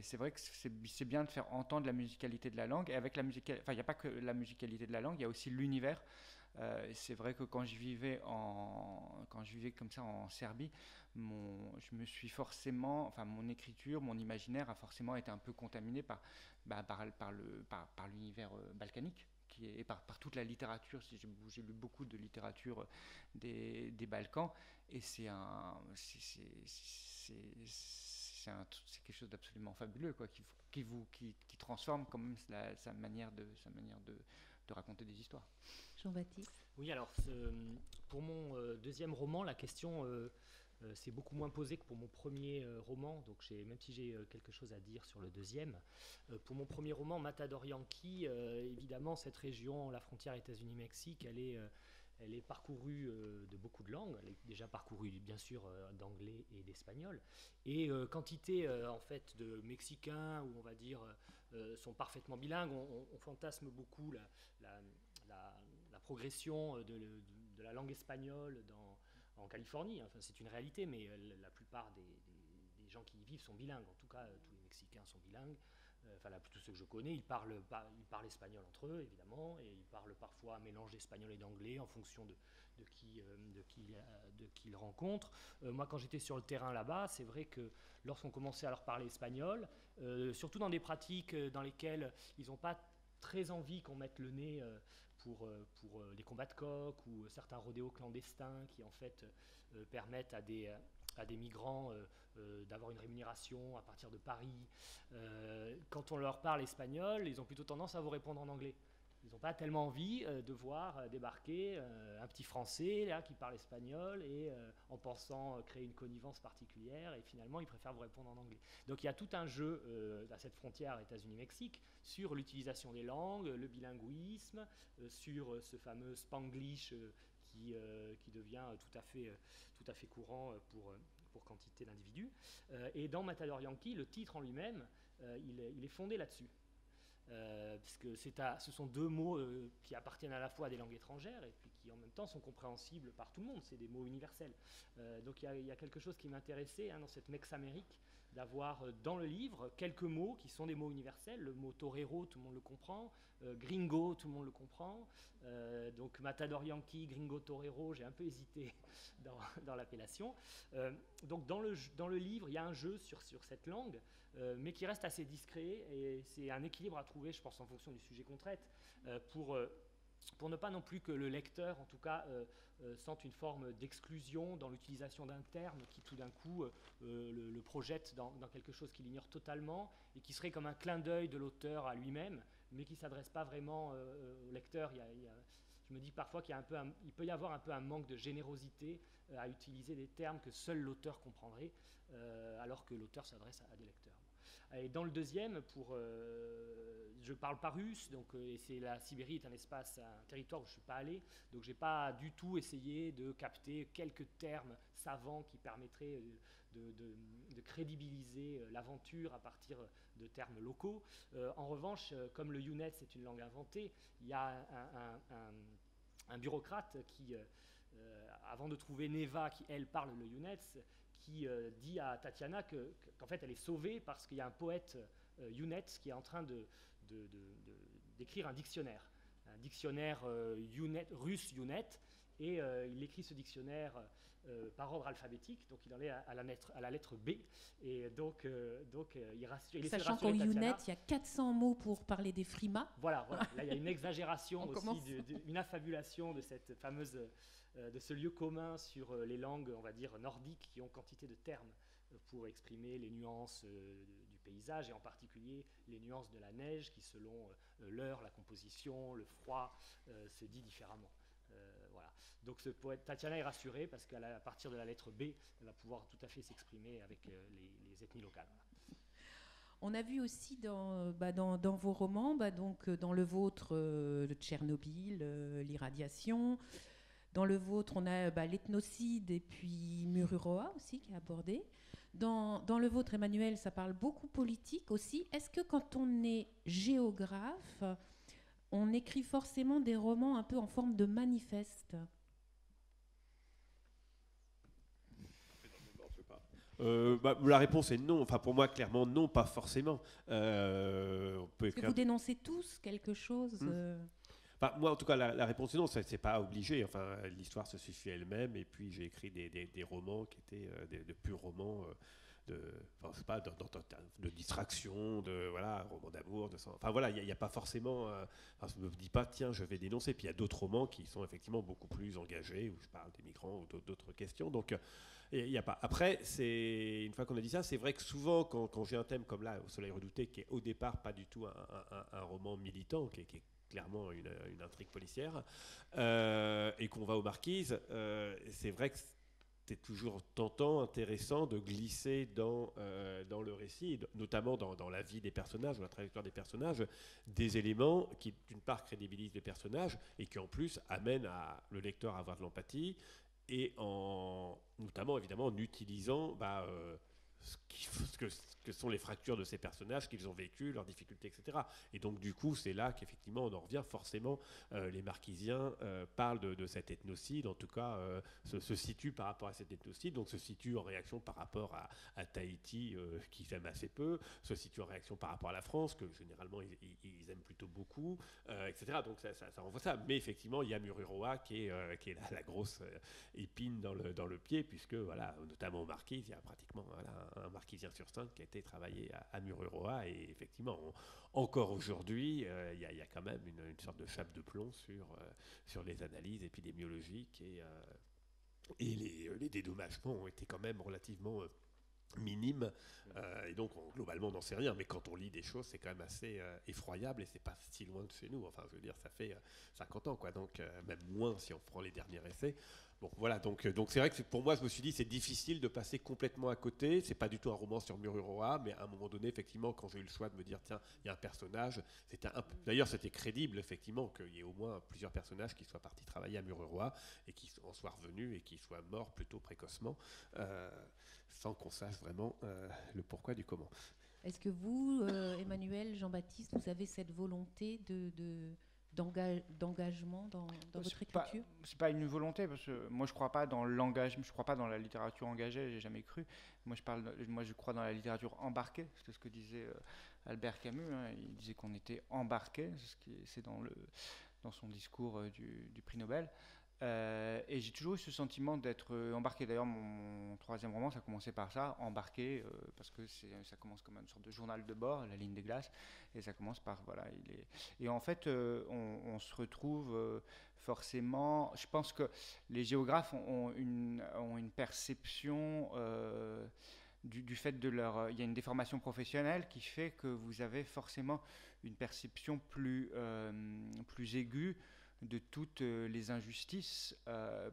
c'est vrai que c'est bien de faire entendre la musicalité de la langue. Et avec la musicalité, enfin, il n'y a pas que la musicalité de la langue, il y a aussi l'univers. C'est vrai que quand je vivais comme ça en Serbie, je me suis forcément, enfin mon écriture, mon imaginaire a forcément été un peu contaminé par l'univers balkanique, et par toute la littérature. J'ai lu beaucoup de littérature des Balkans, et c'est quelque chose d'absolument fabuleux, quoi, qui transforme quand même sa manière de raconter des histoires. Jean-Baptiste. Oui, alors pour mon deuxième roman, la question c'est beaucoup moins posée que pour mon premier roman, donc même si j'ai quelque chose à dire sur le deuxième. Pour mon premier roman, Matador Yankee, évidemment, cette région, la frontière États-Unis-Mexique, elle est parcourue de beaucoup de langues. Elle est déjà parcourue, bien sûr, d'anglais et d'espagnol. Et quantité, en fait, de Mexicains, ou on va dire, sont parfaitement bilingues. On fantasme beaucoup la progression de la langue espagnole en Californie. Enfin, c'est une réalité, mais la plupart des gens qui y vivent sont bilingues. En tout cas, tous les Mexicains sont bilingues. Enfin, tous ceux que je connais, ils parlent espagnol entre eux, évidemment, et ils parlent parfois un mélange d'espagnol et d'anglais en fonction de qui ils rencontrent. Moi, quand j'étais sur le terrain là-bas, c'est vrai que lorsqu'on commençait à leur parler espagnol, surtout dans des pratiques dans lesquelles ils n'ont pas très envie qu'on mette le nez pour les combats de coq ou certains rodéos clandestins qui en fait permettent à des migrants d'avoir une rémunération à partir de Paris. Quand on leur parle espagnol, ils ont plutôt tendance à vous répondre en anglais. Ils n'ont pas tellement envie de voir débarquer un petit Français là, qui parle espagnol et en pensant créer une connivence particulière, et finalement ils préfèrent vous répondre en anglais. Donc il y a tout un jeu à cette frontière États-Unis-Mexique sur l'utilisation des langues, le bilinguisme, sur ce fameux Spanglish qui devient tout à fait courant pour quantité d'individus. Et dans Matador Yankee, le titre en lui-même, il est fondé là-dessus. Puisque ce sont deux mots qui appartiennent à la fois à des langues étrangères et puis qui en même temps sont compréhensibles par tout le monde, c'est des mots universels. Donc il y a quelque chose qui m'intéressait dans cette Mex-Amérique, d'avoir dans le livre quelques mots qui sont des mots universels. Le mot torero, tout le monde le comprend. Gringo, tout le monde le comprend. Donc Matador Yankee, Gringo Torero, j'ai un peu hésité dans l'appellation. Donc dans le livre, il y a un jeu sur cette langue, mais qui reste assez discret, et c'est un équilibre à trouver, je pense, en fonction du sujet qu'on traite, pour ne pas non plus que le lecteur, en tout cas, sente une forme d'exclusion dans l'utilisation d'un terme qui, tout d'un coup, le projette dans quelque chose qu'il ignore totalement et qui serait comme un clin d'œil de l'auteur à lui-même, mais qui ne s'adresse pas vraiment au lecteur. Je me dis parfois qu'il peut y avoir un peu un manque de générosité à utiliser des termes que seul l'auteur comprendrait, alors que l'auteur s'adresse à des lecteurs. Et dans le deuxième, je parle pas russe, donc, et la Sibérie est un territoire où je ne suis pas allé, donc je n'ai pas du tout essayé de capter quelques termes savants qui permettraient de crédibiliser l'aventure à partir de termes locaux. En revanche, comme le Younet est une langue inventée, il y a un bureaucrate qui, avant de trouver Neva qui, elle, parle le Younet, qui dit à Tatiana qu'en fait elle est sauvée parce qu'il y a un poète Younet qui est en train d'écrire un dictionnaire russe Younet, et il écrit ce dictionnaire par ordre alphabétique, donc il en est à la lettre B, et donc il essaie de rassurer Sachant qu'au Younet, Tatiana. il y a 400 mots pour parler des frimas. Voilà, là il y a une exagération aussi, une affabulation de cette fameuse de ce lieu commun sur les langues, on va dire, nordiques, qui ont quantité de termes pour exprimer les nuances du paysage, et en particulier les nuances de la neige qui, selon l'heure, la composition, le froid, se dit différemment. Voilà. Donc ce poète, Tatiana est rassurée parce qu'à partir de la lettre B, elle va pouvoir tout à fait s'exprimer avec les ethnies locales. On a vu aussi dans vos romans, donc dans le vôtre, le Tchernobyl, l'irradiation. Dans le vôtre, on a l'ethnocide et puis Mururoa aussi qui est abordé. Dans le vôtre, Emmanuel, ça parle beaucoup politique aussi. Est-ce que quand on est géographe, on écrit forcément des romans un peu en forme de manifeste? La réponse est non. Enfin, pour moi, clairement, non, pas forcément. On peut Est-ce que écrire. vous dénoncez tous quelque chose Enfin, moi, en tout cas, la réponse est non. C'est pas obligé. Enfin, l'histoire se suffit elle-même. Et puis, j'ai écrit des romans qui étaient de purs romans enfin, je sais pas, de distraction, de voilà, roman d'amour, enfin voilà, il n'y a pas forcément. Enfin, je me dis pas, tiens, je vais dénoncer. Puis il y a d'autres romans qui sont effectivement beaucoup plus engagés, où je parle des migrants ou d'autres questions. Donc il y a pas. Après, une fois qu'on a dit ça, c'est vrai que souvent, quand j'ai un thème comme là, Au Soleil redouté, qui est au départ pas du tout un roman militant, qui est clairement une intrigue policière, et qu'on va aux Marquises, c'est vrai que c'est toujours tentant, intéressant de glisser dans le récit, notamment dans la vie des personnages, dans la trajectoire des personnages, des éléments qui, d'une part, crédibilisent les personnages et qui, en plus, amènent le lecteur à avoir de l'empathie, et notamment, évidemment, en utilisant ce que sont les fractures de ces personnages qu'ils ont vécu, leurs difficultés, etc. Et donc, du coup, c'est là qu'effectivement, on en revient forcément. Les Marquisiens parlent de cet ethnocide, en tout cas, se situent par rapport à cet ethnocide, donc se situent en réaction par rapport à Tahiti, qu'ils aiment assez peu, se situent en réaction par rapport à la France, que généralement, ils aiment plutôt beaucoup, etc. Donc, ça renvoie ça. Mais effectivement, il y a Mururoa qui est la grosse épine dans le pied, puisque, voilà, notamment aux Marquises, il y a pratiquement un Marquisien sur 5 qui a été travaillé à Mururoa, et effectivement, encore aujourd'hui, il y a quand même une sorte de chape de plomb sur les analyses épidémiologiques, et les dédommagements ont été quand même relativement minimes, et donc globalement on n'en sait rien, mais quand on lit des choses, c'est quand même assez effroyable, et c'est pas si loin de chez nous. Enfin, je veux dire, ça fait 50 ans, quoi, donc même moins si on prend les derniers essais. Bon, voilà, donc c'est vrai que pour moi, je me suis dit, c'est difficile de passer complètement à côté. C'est pas du tout un roman sur Mururoa, mais à un moment donné, effectivement, quand j'ai eu le choix de me dire, tiens, il y a un personnage, d'ailleurs, c'était crédible, effectivement, qu'il y ait au moins plusieurs personnages qui soient partis travailler à Mururoa et qui en soient revenus et qui soient morts plutôt précocement, sans qu'on sache vraiment le pourquoi du comment. Est-ce que vous, Emmanuel, Jean-Baptiste, vous avez cette volonté d'engagement dans votre écriture? C'est pas une volonté, parce que moi je crois pas dans l'engagement, je crois pas dans la littérature engagée, j'ai jamais cru. Moi je crois dans la littérature embarquée, c'est ce que disait Albert Camus, hein. Il disait qu'on était embarqué, c'est dans son discours du prix Nobel. Et j'ai toujours eu ce sentiment d'être embarqué. D'ailleurs, mon troisième roman, ça a commencé par ça, embarqué, parce que ça commence comme une sorte de journal de bord, La ligne des glaces, et ça commence par voilà. Et en fait, on se retrouve forcément. Je pense que les géographes ont une perception. Du fait de il y a une déformation professionnelle qui fait que vous avez forcément une perception plus aiguë de toutes les injustices,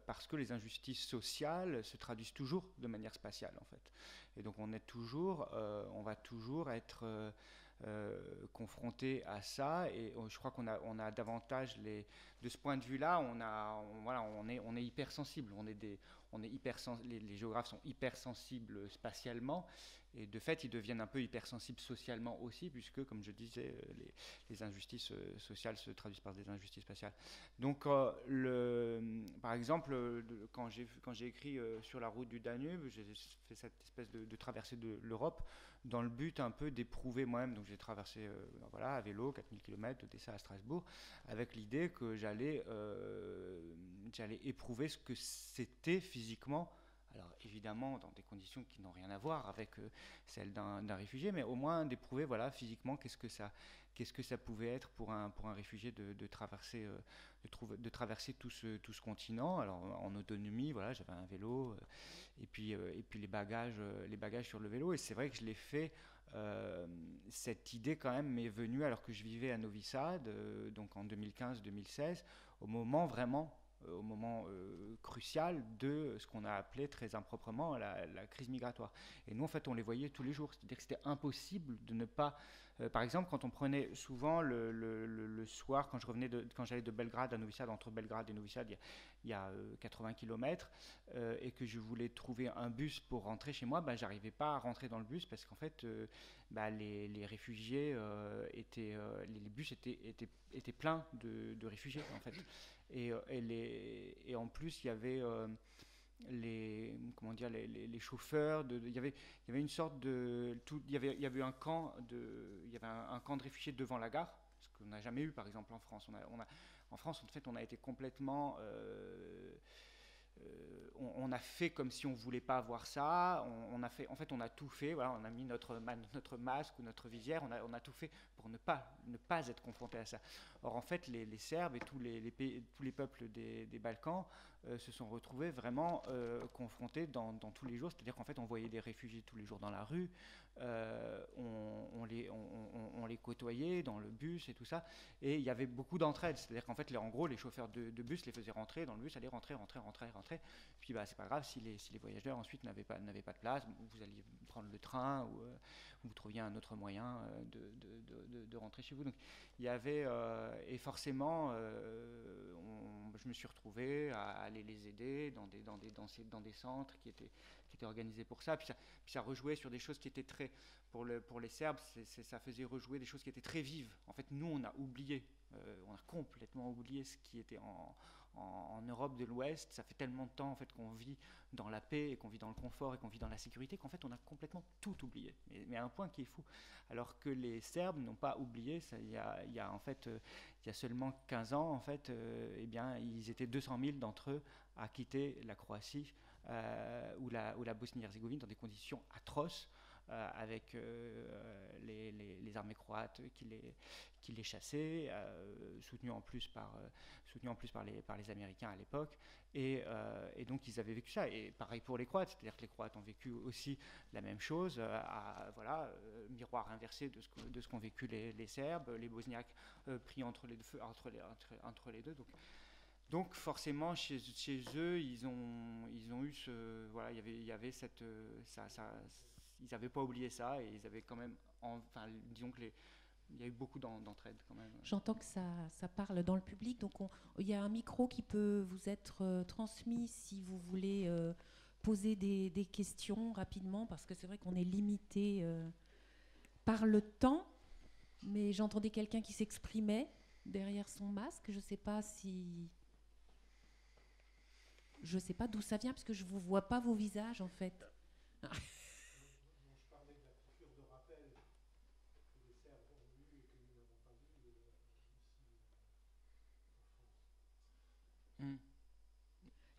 parce que les injustices sociales se traduisent toujours de manière spatiale, en fait. Et donc on va toujours être confronté à ça, et je crois qu'on a davantage de ce point de vue-là, on est hypersensible, les géographes sont hypersensibles spatialement, et de fait ils deviennent un peu hypersensibles socialement aussi, puisque comme je disais, les injustices sociales se traduisent par des injustices spatiales. Donc par exemple, quand j'ai écrit Sur la route du Danube, j'ai fait cette espèce de traversée de l'Europe dans le but un peu d'éprouver moi-même. Donc j'ai traversé à vélo 4000 km d'Odessa à Strasbourg, avec l'idée que j'allais éprouver ce que c'était physiquement. Alors évidemment dans des conditions qui n'ont rien à voir avec celles d'un réfugié, mais au moins d'éprouver physiquement qu'est-ce que ça pouvait être pour un réfugié de traverser tout ce continent. Alors en autonomie, j'avais un vélo, et puis les bagages sur le vélo. Et c'est vrai que je l'ai fait. Cette idée quand même m'est venue alors que je vivais à Novi Sad, donc en 2015-2016, au moment vraiment au moment crucial de ce qu'on a appelé très improprement la crise migratoire. Et nous, en fait, on les voyait tous les jours. C'est-à-dire que c'était impossible de ne pas... par exemple, quand on prenait souvent le soir, quand j'allais de Belgrade à Novi Sad, entre Belgrade et Novi Sad, il y a 80 km, et que je voulais trouver un bus pour rentrer chez moi, j'arrivais pas à rentrer dans le bus parce qu'en fait, les réfugiés les bus étaient pleins de réfugiés, en fait. Et en plus, il y avait... les chauffeurs, il y avait une sorte de il y avait un camp de réfugiés devant la gare, ce qu'on n'a jamais eu par exemple en France. En France, en fait, on a été complètement on a fait comme si on voulait pas avoir ça. On a tout fait. Voilà, on a mis notre masque ou notre visière. On a tout fait pour ne pas être confronté à ça. Or, en fait, les Serbes et tous les peuples des Balkans se sont retrouvés vraiment confrontés dans tous les jours. C'est-à-dire qu'en fait, on voyait des réfugiés tous les jours dans la rue. On les côtoyait dans le bus et tout ça. Et il y avait beaucoup d'entraide. C'est-à-dire qu'en fait, en gros, les chauffeurs de bus les faisaient rentrer dans le bus, aller rentrer. Puis c'est pas grave si les voyageurs ensuite n'avaient pas de place, vous alliez prendre le train ou vous trouviez un autre moyen de rentrer chez vous. Donc il y avait et forcément je me suis retrouvé à aller les aider dans des centres qui étaient organisés pour ça. Puis ça rejouait sur des choses qui étaient très pour les Serbes, ça faisait rejouer des choses qui étaient très vives. En fait, nous on a complètement oublié ce qui était en Europe de l'Ouest. Ça fait tellement de temps en fait qu'on vit dans la paix et qu'on vit dans le confort et qu'on vit dans la sécurité qu'en fait on a complètement tout oublié, mais à un point qui est fou. Alors que les Serbes n'ont pas oublié ça. Il y a seulement 15 ans en fait, ils étaient 200 000 d'entre eux à quitter la Croatie ou la Bosnie-Herzégovine dans des conditions atroces. Avec les armées croates qui les chassaient, soutenues en plus par les Américains à l'époque, et donc ils avaient vécu ça. Et pareil pour les Croates, c'est-à-dire que les Croates ont vécu aussi la même chose, miroir inversé de ce qu'ont vécu les Serbes, les Bosniaques pris entre les deux. Donc forcément chez eux ils ont eu il y avait cette ils n'avaient pas oublié ça et ils avaient quand même disons que il y a eu beaucoup d'entraide quand même. J'entends que ça parle dans le public, donc il y a un micro qui peut vous être transmis si vous voulez poser des questions rapidement, parce que c'est vrai qu'on est limité par le temps, mais j'entendais quelqu'un qui s'exprimait derrière son masque. Je sais pas d'où ça vient, parce que je ne vous vois pas vos visages en fait.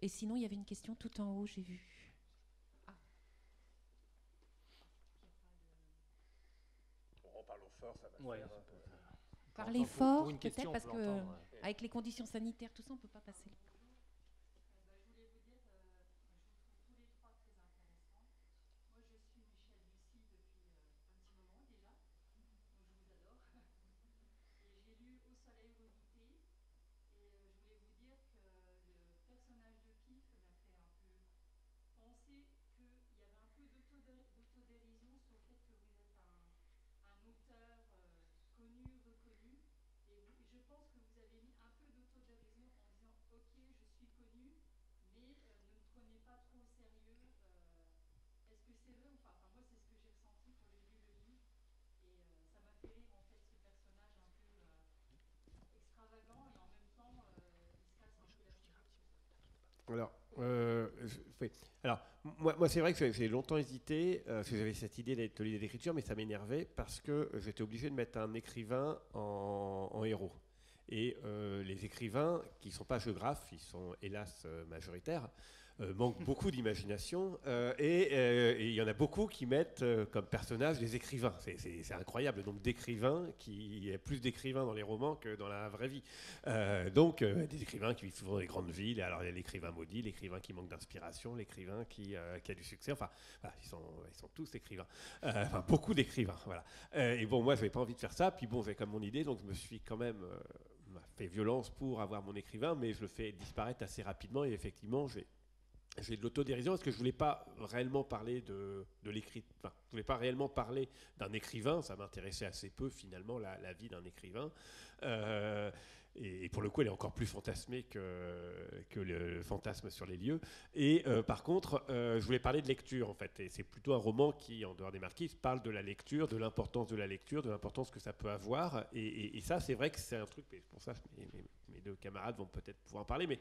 Et sinon, il y avait une question tout en haut, j'ai vu. On parle fort, ça va faire. Parlez fort, peut-être, parce que avec les conditions sanitaires, tout ça, on ne peut pas passer. Alors, moi c'est vrai que j'ai longtemps hésité, parce que j'avais cette idée d'atelier d'écriture, mais ça m'énervait parce que j'étais obligé de mettre un écrivain en héros. Et les écrivains, qui ne sont pas géographes, ils sont hélas majoritaires, manquent beaucoup d'imagination, et il y en a beaucoup qui mettent comme personnages des écrivains. C'est incroyable le nombre d'écrivains, il y a plus d'écrivains dans les romans que dans la vraie vie. Donc des écrivains qui vivent souvent dans les grandes villes. Alors il y a l'écrivain maudit, l'écrivain qui manque d'inspiration, l'écrivain qui a du succès. Enfin, voilà, ils sont tous écrivains. Enfin, beaucoup d'écrivains. Voilà. Et bon, moi, je n'avais pas envie de faire ça. Puis bon, j'avais comme mon idée, donc je me suis quand même fais violence pour avoir mon écrivain, mais je le fais disparaître assez rapidement. Et effectivement, j'ai de l'autodérision parce que je voulais pas réellement parler de l'écrit. Enfin, je voulais pas réellement parler d'un écrivain. Ça m'intéressait assez peu finalement la vie d'un écrivain. Et pour le coup, elle est encore plus fantasmée que le fantasme sur les lieux. Et par contre, je voulais parler de lecture en fait. Et c'est plutôt un roman qui, en dehors des Marquises, parle de la lecture, de l'importance de la lecture, de l'importance que ça peut avoir. Et ça, c'est vrai que c'est un truc. Mais pour ça, mes deux camarades vont peut-être pouvoir en parler. Mais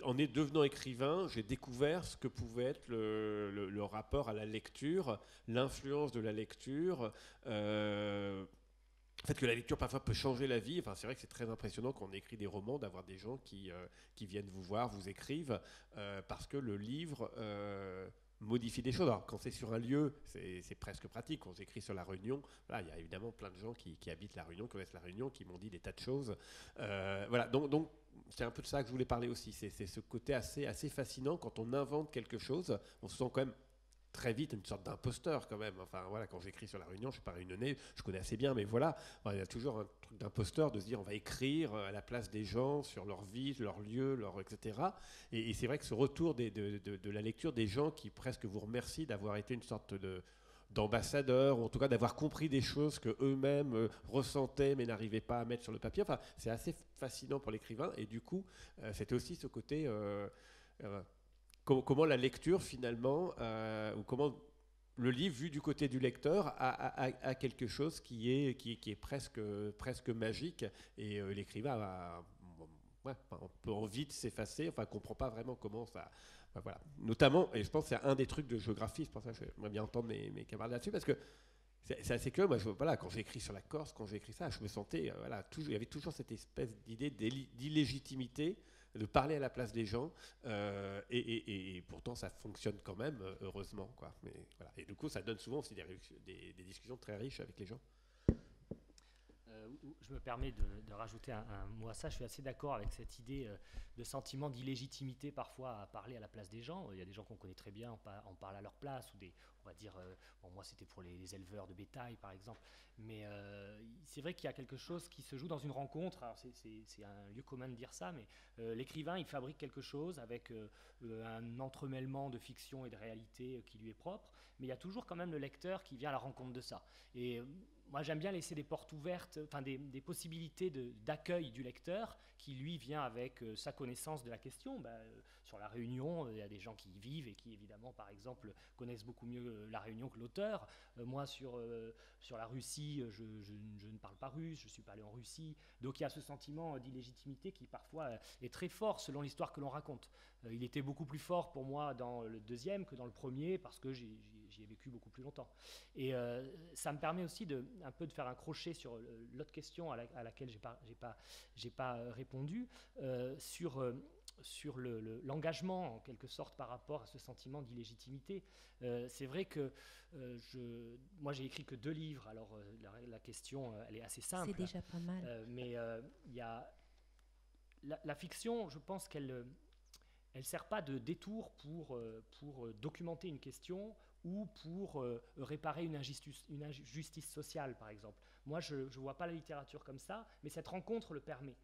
en devenant écrivain, j'ai découvert ce que pouvait être le rapport à la lecture, l'influence de la lecture, le fait que la lecture parfois peut changer la vie. Enfin, c'est vrai que c'est très impressionnant quand on écrit des romans d'avoir des gens qui viennent vous voir, vous écrivent, parce que le livre modifie des choses. Alors, quand c'est sur un lieu, c'est presque pratique. Quand j'écris sur La Réunion, voilà, il y a évidemment plein de gens qui habitent La Réunion, qui connaissent La Réunion, qui m'ont dit des tas de choses. Voilà, donc c'est un peu de ça que je voulais parler aussi. C'est ce côté assez fascinant quand on invente quelque chose. On se sent quand même très vite une sorte d'imposteur quand même. Enfin voilà, quand j'écris sur La Réunion, je ne suis pas réunionnais, je connais assez bien, mais voilà, il y a toujours un truc d'imposteur de se dire on va écrire à la place des gens sur leur vie, leur lieu, etc. Et c'est vrai que ce retour de la lecture des gens qui presque vous remercient d'avoir été une sorte d'ambassadeur, ou en tout cas d'avoir compris des choses que eux-mêmes ressentaient mais n'arrivaient pas à mettre sur le papier. Enfin, c'est assez fascinant pour l'écrivain. Et du coup, c'était aussi ce côté comment la lecture finalement, ou comment le livre vu du côté du lecteur a quelque chose qui est presque magique, et l'écrivain a un peu envie de s'effacer, enfin comprend pas vraiment comment ça. Voilà. Notamment, et je pense que c'est un des trucs de géographie, c'est pour ça que j'aimerais bien entendre mes camarades là-dessus, parce que c'est assez curieux. Moi, voilà, quand j'ai écrit sur la Corse, quand j'ai écrit ça, je me sentais, il y avait toujours cette espèce d'idée d'illégitimité, de parler à la place des gens, et pourtant ça fonctionne quand même, heureusement, quoi. Mais, voilà. Et du coup, ça donne souvent aussi des discussions très riches avec les gens. Je me permets de rajouter un mot à ça. Je suis assez d'accord avec cette idée de sentiment d'illégitimité parfois à parler à la place des gens. Il y a des gens qu'on connaît très bien, on parle à leur place, ou on va dire, moi c'était pour les éleveurs de bétail par exemple. Mais c'est vrai qu'il y a quelque chose qui se joue dans une rencontre. Alors c'est un lieu commun de dire ça, mais l'écrivain il fabrique quelque chose avec un entremêlement de fiction et de réalité qui lui est propre. Mais il y a toujours quand même le lecteur qui vient à la rencontre de ça. Et moi, j'aime bien laisser des portes ouvertes, enfin des possibilités d'accueil du lecteur qui, lui, vient avec sa connaissance de la question. Sur La Réunion, il y a des gens qui y vivent et qui, évidemment, par exemple, connaissent beaucoup mieux La Réunion que l'auteur. Moi, sur la Russie, je ne parle pas russe, je ne suis pas allé en Russie. Donc, il y a ce sentiment d'illégitimité qui, parfois, est très fort selon l'histoire que l'on raconte. Il était beaucoup plus fort pour moi dans le deuxième que dans le premier, parce que j'y ai vécu beaucoup plus longtemps. Et ça me permet aussi un peu de faire un crochet sur l'autre question à laquelle j'ai pas répondu, sur l'engagement en quelque sorte par rapport à ce sentiment d'illégitimité. C'est vrai que moi j'ai écrit que 2 livres, alors la question elle est assez simple. C'est déjà pas mal. Mais il y a la fiction, je pense qu'elle sert pas de détour pour documenter une question ou pour réparer une injustice sociale, par exemple. Moi, je ne vois pas la littérature comme ça, mais cette rencontre le permet.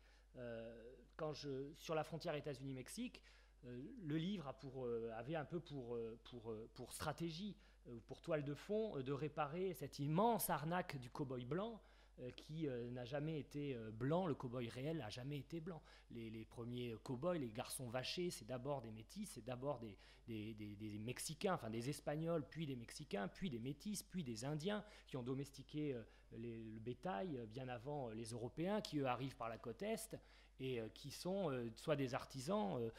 Sur la frontière États-Unis-Mexique, le livre avait un peu pour stratégie, pour toile de fond, de réparer cette immense arnaque du cow-boy blanc, qui n'a jamais été blanc. Le cow-boy réel n'a jamais été blanc. Les premiers cow-boys, les garçons vachés, c'est d'abord des métis, c'est d'abord des Mexicains, enfin des Espagnols, puis des Mexicains, puis des métis, puis des Indiens qui ont domestiqué le bétail bien avant les Européens, qui eux arrivent par la côte Est et qui sont soit des artisans,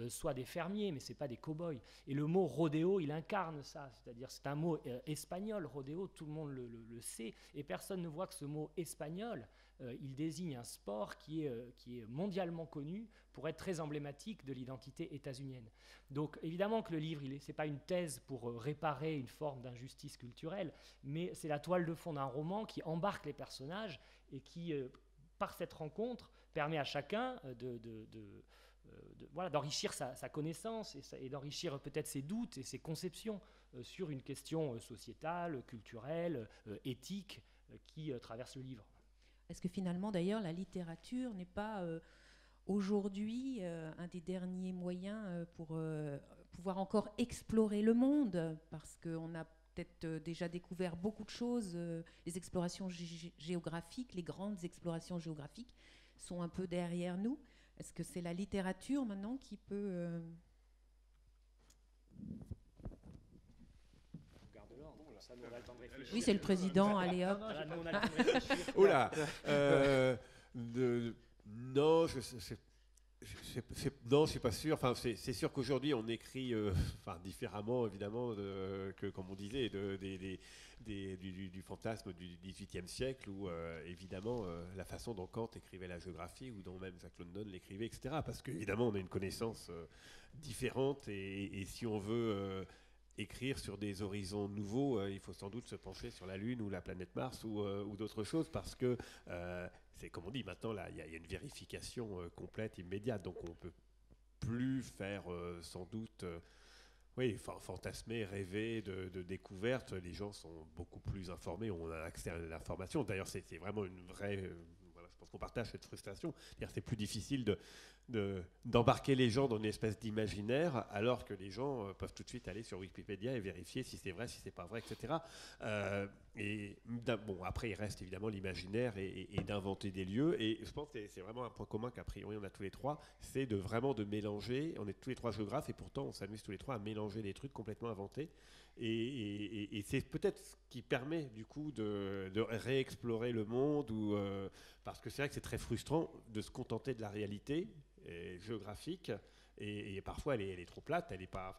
soit des fermiers, mais ce n'est pas des cow-boys. Et le mot rodéo, il incarne ça, c'est-à-dire c'est un mot espagnol, rodéo, tout le monde le sait, et personne ne voit que ce mot espagnol, il désigne un sport qui est mondialement connu pour être très emblématique de l'identité états-unienne. Donc évidemment que le livre, ce n'est pas une thèse pour réparer une forme d'injustice culturelle, mais c'est la toile de fond d'un roman qui embarque les personnages et qui, par cette rencontre, permet à chacun d'enrichir sa connaissance et d'enrichir peut-être ses doutes et ses conceptions sur une question sociétale, culturelle, éthique qui traverse le livre. Est-ce que finalement, d'ailleurs, la littérature n'est pas aujourd'hui un des derniers moyens pour pouvoir encore explorer le monde, parce qu'on a peut-être déjà découvert beaucoup de choses. Les explorations géographiques, les grandes explorations géographiques sont un peu derrière nous. Est-ce que c'est la littérature maintenant qui peut... Oui, c'est le président, allez hop. Oula non, non, je suis pas sûr. Enfin, c'est sûr qu'aujourd'hui, on écrit différemment, évidemment, que, comme on disait, du fantasme du XVIIIe siècle, où, évidemment, la façon dont Kant écrivait la géographie, ou dont même Jacques London l'écrivait, etc. Parce qu'évidemment, on a une connaissance différente, et si on veut écrire sur des horizons nouveaux, il faut sans doute se pencher sur la Lune ou la planète Mars ou d'autres choses, parce que c'est comme on dit maintenant, là, il y a une vérification complète, immédiate, donc on ne peut plus faire sans doute fantasmer, rêver de découvertes. Les gens sont beaucoup plus informés, on a accès à l'information. D'ailleurs, c'est vraiment une vraie... voilà, je pense qu'on partage cette frustration. C'est-à-dire, c'est plus difficile d'embarquer les gens dans une espèce d'imaginaire, alors que les gens peuvent tout de suite aller sur Wikipédia et vérifier si c'est vrai, si c'est pas vrai, etc. Après, il reste évidemment l'imaginaire et d'inventer des lieux. Et je pense que c'est vraiment un point commun qu'a priori on a tous les trois, c'est vraiment de mélanger. On est tous les trois géographes et pourtant on s'amuse tous les trois à mélanger des trucs complètement inventés. Et c'est peut-être ce qui permet du coup de réexplorer le monde, parce que c'est vrai que c'est très frustrant de se contenter de la réalité géographique, et parfois elle est trop plate, elle n'est pas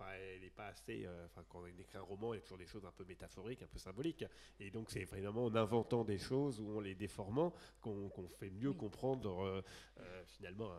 assez. Quand on écrit un roman, il y a toujours des choses un peu métaphoriques, un peu symboliques, et donc c'est vraiment en inventant des choses ou en les déformant qu'on fait mieux comprendre finalement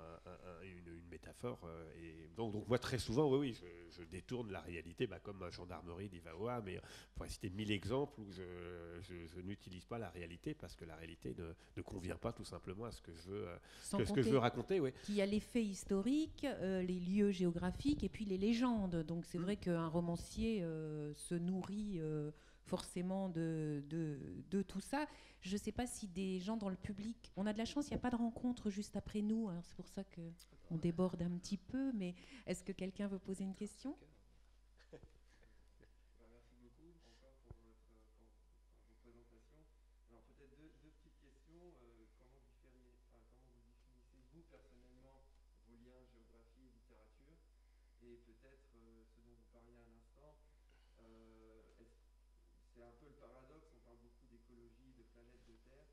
une métaphore. Et donc moi très souvent, je détourne la réalité, comme ma gendarmerie d'Ivaoa, mais on pourrait citer 1000 exemples où je n'utilise pas la réalité parce que la réalité ne convient pas tout simplement à ce que je veux raconter. Oui. Qu'il y a les faits historiques, les lieux géographiques et puis les légendes. Donc c'est vrai qu'un romancier se nourrit forcément de tout ça. Je ne sais pas si des gens dans le public... On a de la chance, il n'y a pas de rencontre juste après nous. Alors c'est pour ça qu'on déborde un petit peu. Mais est-ce que quelqu'un veut poser une question ? Merci beaucoup encore pour vos présentations. Alors peut-être deux petites questions. Comment vous définissez vous personnellement vos liens géographie et littérature, et peut-être ce dont vous parliez à l'instant, c'est un peu le paradoxe, on parle beaucoup d'écologie, de planète, de terre,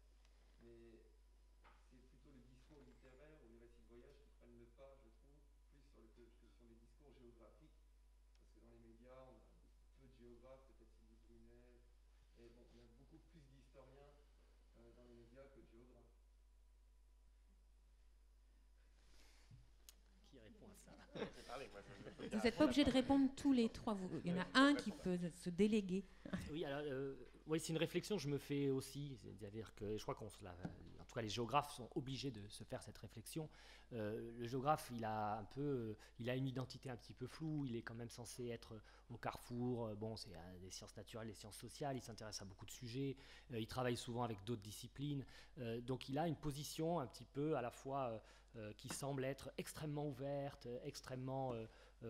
mais c'est plutôt le discours littéraire ou les récits de voyage qui prennent le pas, je trouve, plus que sur les discours géographiques, parce que dans les médias, on a peu de géographes, peut-être Sylvie Brunet, et bon, on a beaucoup plus d'historiens dans les médias que de géographes. Qui répond à ça? Vous n'êtes pas obligé de répondre tous les trois. Il y en a un qui peut se déléguer. Oui, alors, c'est une réflexion que je me fais aussi. C'est-à-dire que je crois en tout cas, les géographes sont obligés de se faire cette réflexion. Le géographe, il a une identité un petit peu floue. Il est quand même censé être au carrefour. C'est des sciences naturelles, des sciences sociales. Il s'intéresse à beaucoup de sujets. Il travaille souvent avec d'autres disciplines. Donc, il a une position un petit peu à la fois qui semble être extrêmement ouverte, extrêmement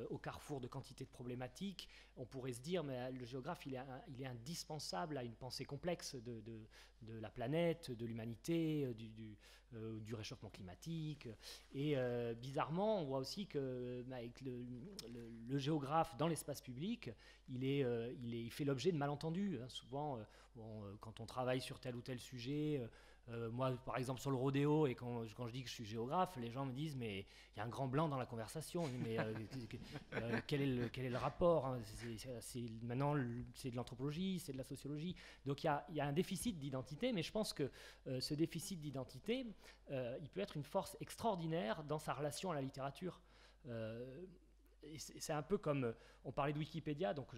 au carrefour de quantité de problématiques. On pourrait se dire, mais le géographe, il est indispensable à une pensée complexe de la planète, de l'humanité, du réchauffement climatique. Et bizarrement, on voit aussi que avec le géographe dans l'espace public, il fait l'objet de malentendus. Souvent, quand on travaille sur tel ou tel sujet... moi, par exemple, sur le rodéo, et quand je dis que je suis géographe, les gens me disent mais il y a un grand blanc dans la conversation. Mais quel est le rapport, hein, maintenant, c'est de l'anthropologie, c'est de la sociologie. Donc il y a un déficit d'identité, mais je pense que ce déficit d'identité, il peut être une force extraordinaire dans sa relation à la littérature. c'est un peu comme, on parlait de Wikipédia, donc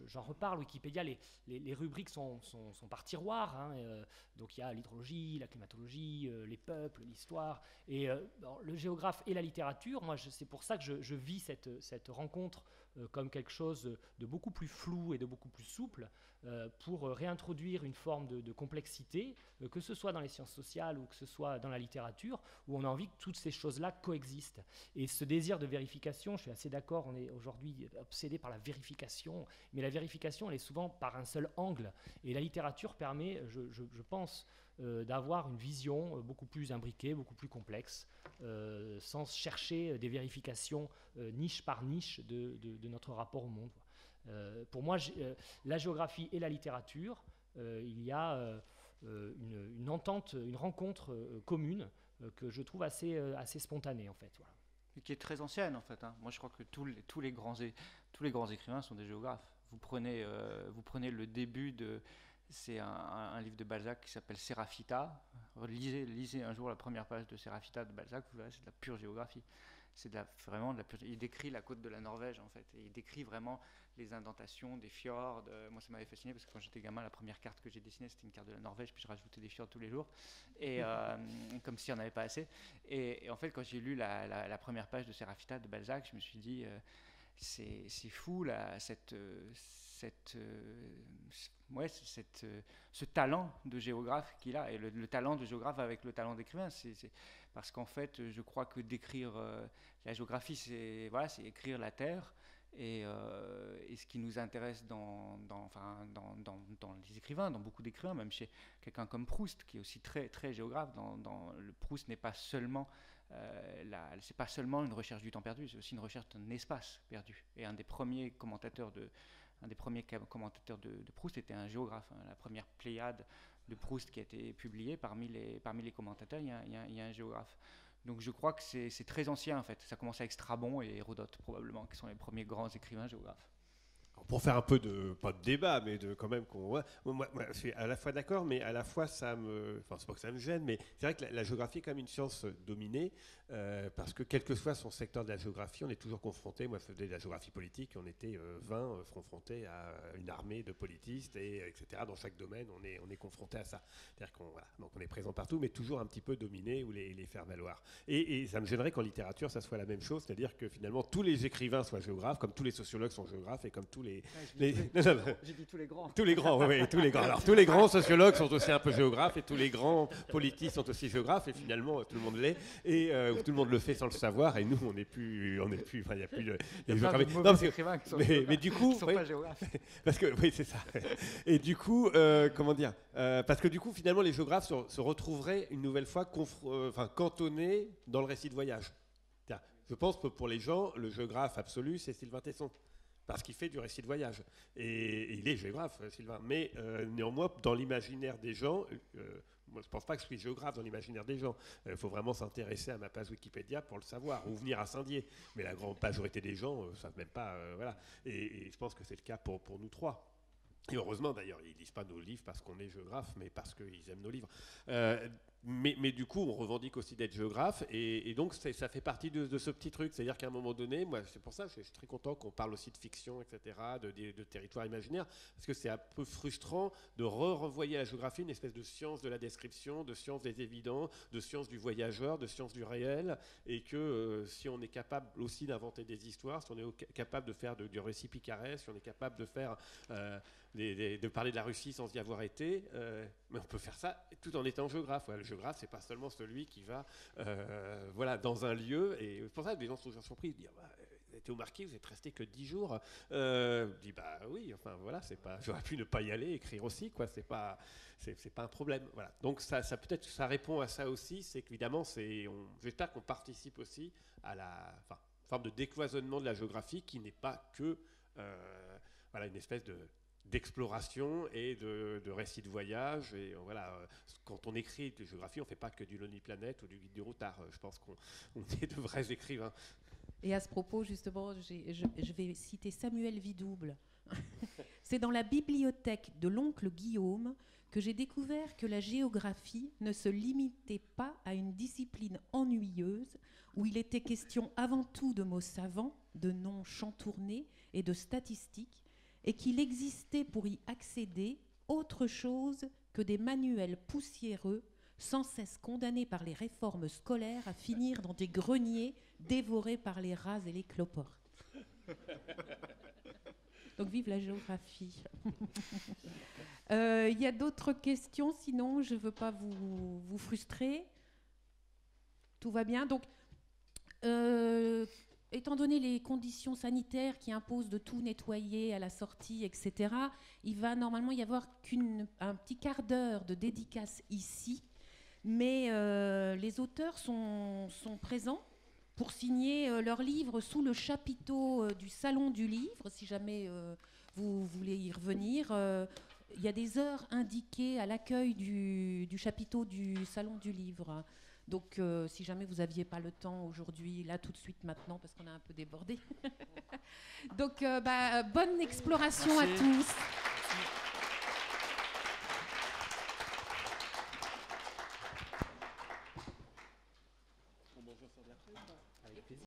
j'en reparle. Wikipédia, les rubriques sont par tiroir, hein, donc il y a l'hydrologie, la climatologie, les peuples, l'histoire, et le géographe et la littérature. Moi, c'est pour ça que je vis cette rencontre comme quelque chose de beaucoup plus flou et de beaucoup plus souple, pour réintroduire une forme de complexité, que ce soit dans les sciences sociales ou que ce soit dans la littérature, où on a envie que toutes ces choses-là coexistent. Et ce désir de vérification, je suis assez d'accord, on est aujourd'hui obsédé par la vérification, mais la vérification, elle est souvent par un seul angle. Et la littérature permet, je pense, d'avoir une vision beaucoup plus imbriquée, beaucoup plus complexe, sans chercher des vérifications niche par niche de notre rapport au monde. Pour moi, la géographie et la littérature, il y a une entente, une rencontre commune que je trouve assez spontanée, en fait. Voilà. Et qui est très ancienne, en fait. Hein. Moi, je crois que tous les grands écrivains sont des géographes. Vous prenez le début de... C'est un livre de Balzac qui s'appelle Sérafita. Lisez un jour la première page de Sérafita de Balzac, vous verrez, c'est de la pure géographie. Vraiment de la pure... Il décrit la côte de la Norvège, en fait. Et il décrit vraiment les indentations des fjords. Moi, ça m'avait fasciné parce que quand j'étais gamin, la première carte que j'ai dessinée, c'était une carte de la Norvège, puis je rajoutais des fjords tous les jours, et comme s'il n'y en avait pas assez. Et en fait, quand j'ai lu la première page de Sérafita de Balzac, je me suis dit, c'est fou, là, ce talent de géographe qu'il a, et le talent de géographe avec le talent d'écrivain, parce qu'en fait, je crois que d'écrire la géographie, c'est écrire la Terre, et ce qui nous intéresse dans les écrivains, dans beaucoup d'écrivains, même chez quelqu'un comme Proust, qui est aussi très, très géographe, le Proust n'est pas seulement... c'est pas seulement une recherche du temps perdu, c'est aussi une recherche d'un espace perdu. Et un des premiers commentateurs de Proust était un géographe. Hein. La première pléiade de Proust qui a été publiée, parmi les commentateurs, il y a un géographe. Donc je crois que c'est très ancien, en fait. Ça commence avec Strabon et Hérodote, probablement, qui sont les premiers grands écrivains géographes. Alors pour faire un peu pas de débat, mais quand même moi, je suis à la fois d'accord, mais à la fois c'est pas que ça me gêne, mais c'est vrai que la géographie est quand même une science dominée, parce que quel que soit son secteur de la géographie, on est toujours confronté, moi je faisais de la géographie politique, on était 20 confrontés à une armée de politistes, etc. Dans chaque domaine, on est confronté à ça. C'est-à-dire donc on est présent partout, mais toujours un petit peu dominé ou les faire valoir. Et ça me gênerait qu'en littérature, ça soit la même chose, c'est-à-dire que finalement tous les écrivains soient géographes, comme tous les sociologues sont géographes, et comme tous les... J'ai dit tous les grands. Tous les grands, oui, tous les grands. Alors, tous les grands sociologues sont aussi un peu géographes, et tous les grands politistes sont aussi géographes, et finalement, tout le monde l'est, et tout le monde le fait sans le savoir, et nous, on n'est plus, enfin, il n'y a plus de... Il y a plein de mauvais écrivains qui sont mais du coup, qui sont pas géographes. Parce que, oui, c'est ça. Et du coup, comment dire, parce que du coup, finalement, les géographes se retrouveraient une nouvelle fois cantonnés dans le récit de voyage. Je pense que pour les gens, le géographe absolu, c'est Sylvain Tesson. Parce qu'il fait du récit de voyage. Et il est géographe, Sylvain. Mais néanmoins, dans l'imaginaire des gens, moi je ne pense pas que je suis géographe dans l'imaginaire des gens. Il faut vraiment s'intéresser à ma page Wikipédia pour le savoir, ou venir à Saint-Dié. Mais la grande majorité des gens ne savent même pas. Voilà. Et je pense que c'est le cas pour nous trois. Et heureusement d'ailleurs, ils ne lisent pas nos livres parce qu'on est géographe, mais parce qu'ils aiment nos livres. Mais du coup, on revendique aussi d'être géographe, et donc ça fait partie de ce petit truc. C'est-à-dire qu'à un moment donné, moi, c'est pour ça que je suis très content qu'on parle aussi de fiction, etc., de territoire imaginaire, parce que c'est un peu frustrant de revoyer à la géographie une espèce de science de la description, de science des évidents, de science du voyageur, de science du réel, et que si on est capable aussi d'inventer des histoires, si on est capable de faire du récit picaresque, si on est capable de faire... de parler de la Russie sans y avoir été, mais on peut faire ça tout en étant géographe. Ouais, le géographe, c'est pas seulement celui qui va dans un lieu, et pour ça les gens sont toujours surpris, ils disent vous êtes au Marquis, vous êtes resté que 10 jours. Je dis bah oui, enfin voilà, c'est pas, j'aurais pu ne pas y aller, écrire aussi, quoi, c'est pas un problème. Voilà. Donc ça peut-être ça répond à ça aussi, c'est qu'évidemment j'espère qu'on participe aussi à la forme de décloisonnement de la géographie qui n'est pas que une espèce d'exploration et de récits de voyage. Et quand on écrit de géographie, on ne fait pas que du Lonely Planet ou du Guide du routard. Je pense qu'on est de vrais écrivains. Et à ce propos, justement, je vais citer Samuel Vidouble. C'est dans la bibliothèque de l'oncle Guillaume que j'ai découvert que la géographie ne se limitait pas à une discipline ennuyeuse où il était question avant tout de mots savants de noms chantournés et de statistiques, et qu'il existait pour y accéder autre chose que des manuels poussiéreux, sans cesse condamnés par les réformes scolaires à finir dans des greniers dévorés par les rats et les cloportes. Donc vive la géographie. Il y a d'autres questions, sinon je ne veux pas vous frustrer. Tout va bien. Donc, étant donné les conditions sanitaires qui imposent de tout nettoyer à la sortie, etc., il va normalement y avoir un petit quart d'heure de dédicace ici, mais les auteurs sont présents pour signer leur livre sous le chapiteau du Salon du Livre, si jamais vous voulez y revenir. Il y a des heures indiquées à l'accueil du chapiteau du Salon du Livre. Donc, si jamais vous n'aviez pas le temps aujourd'hui, là, tout de suite, maintenant, parce qu'on a un peu débordé. Donc, bonne exploration à tous.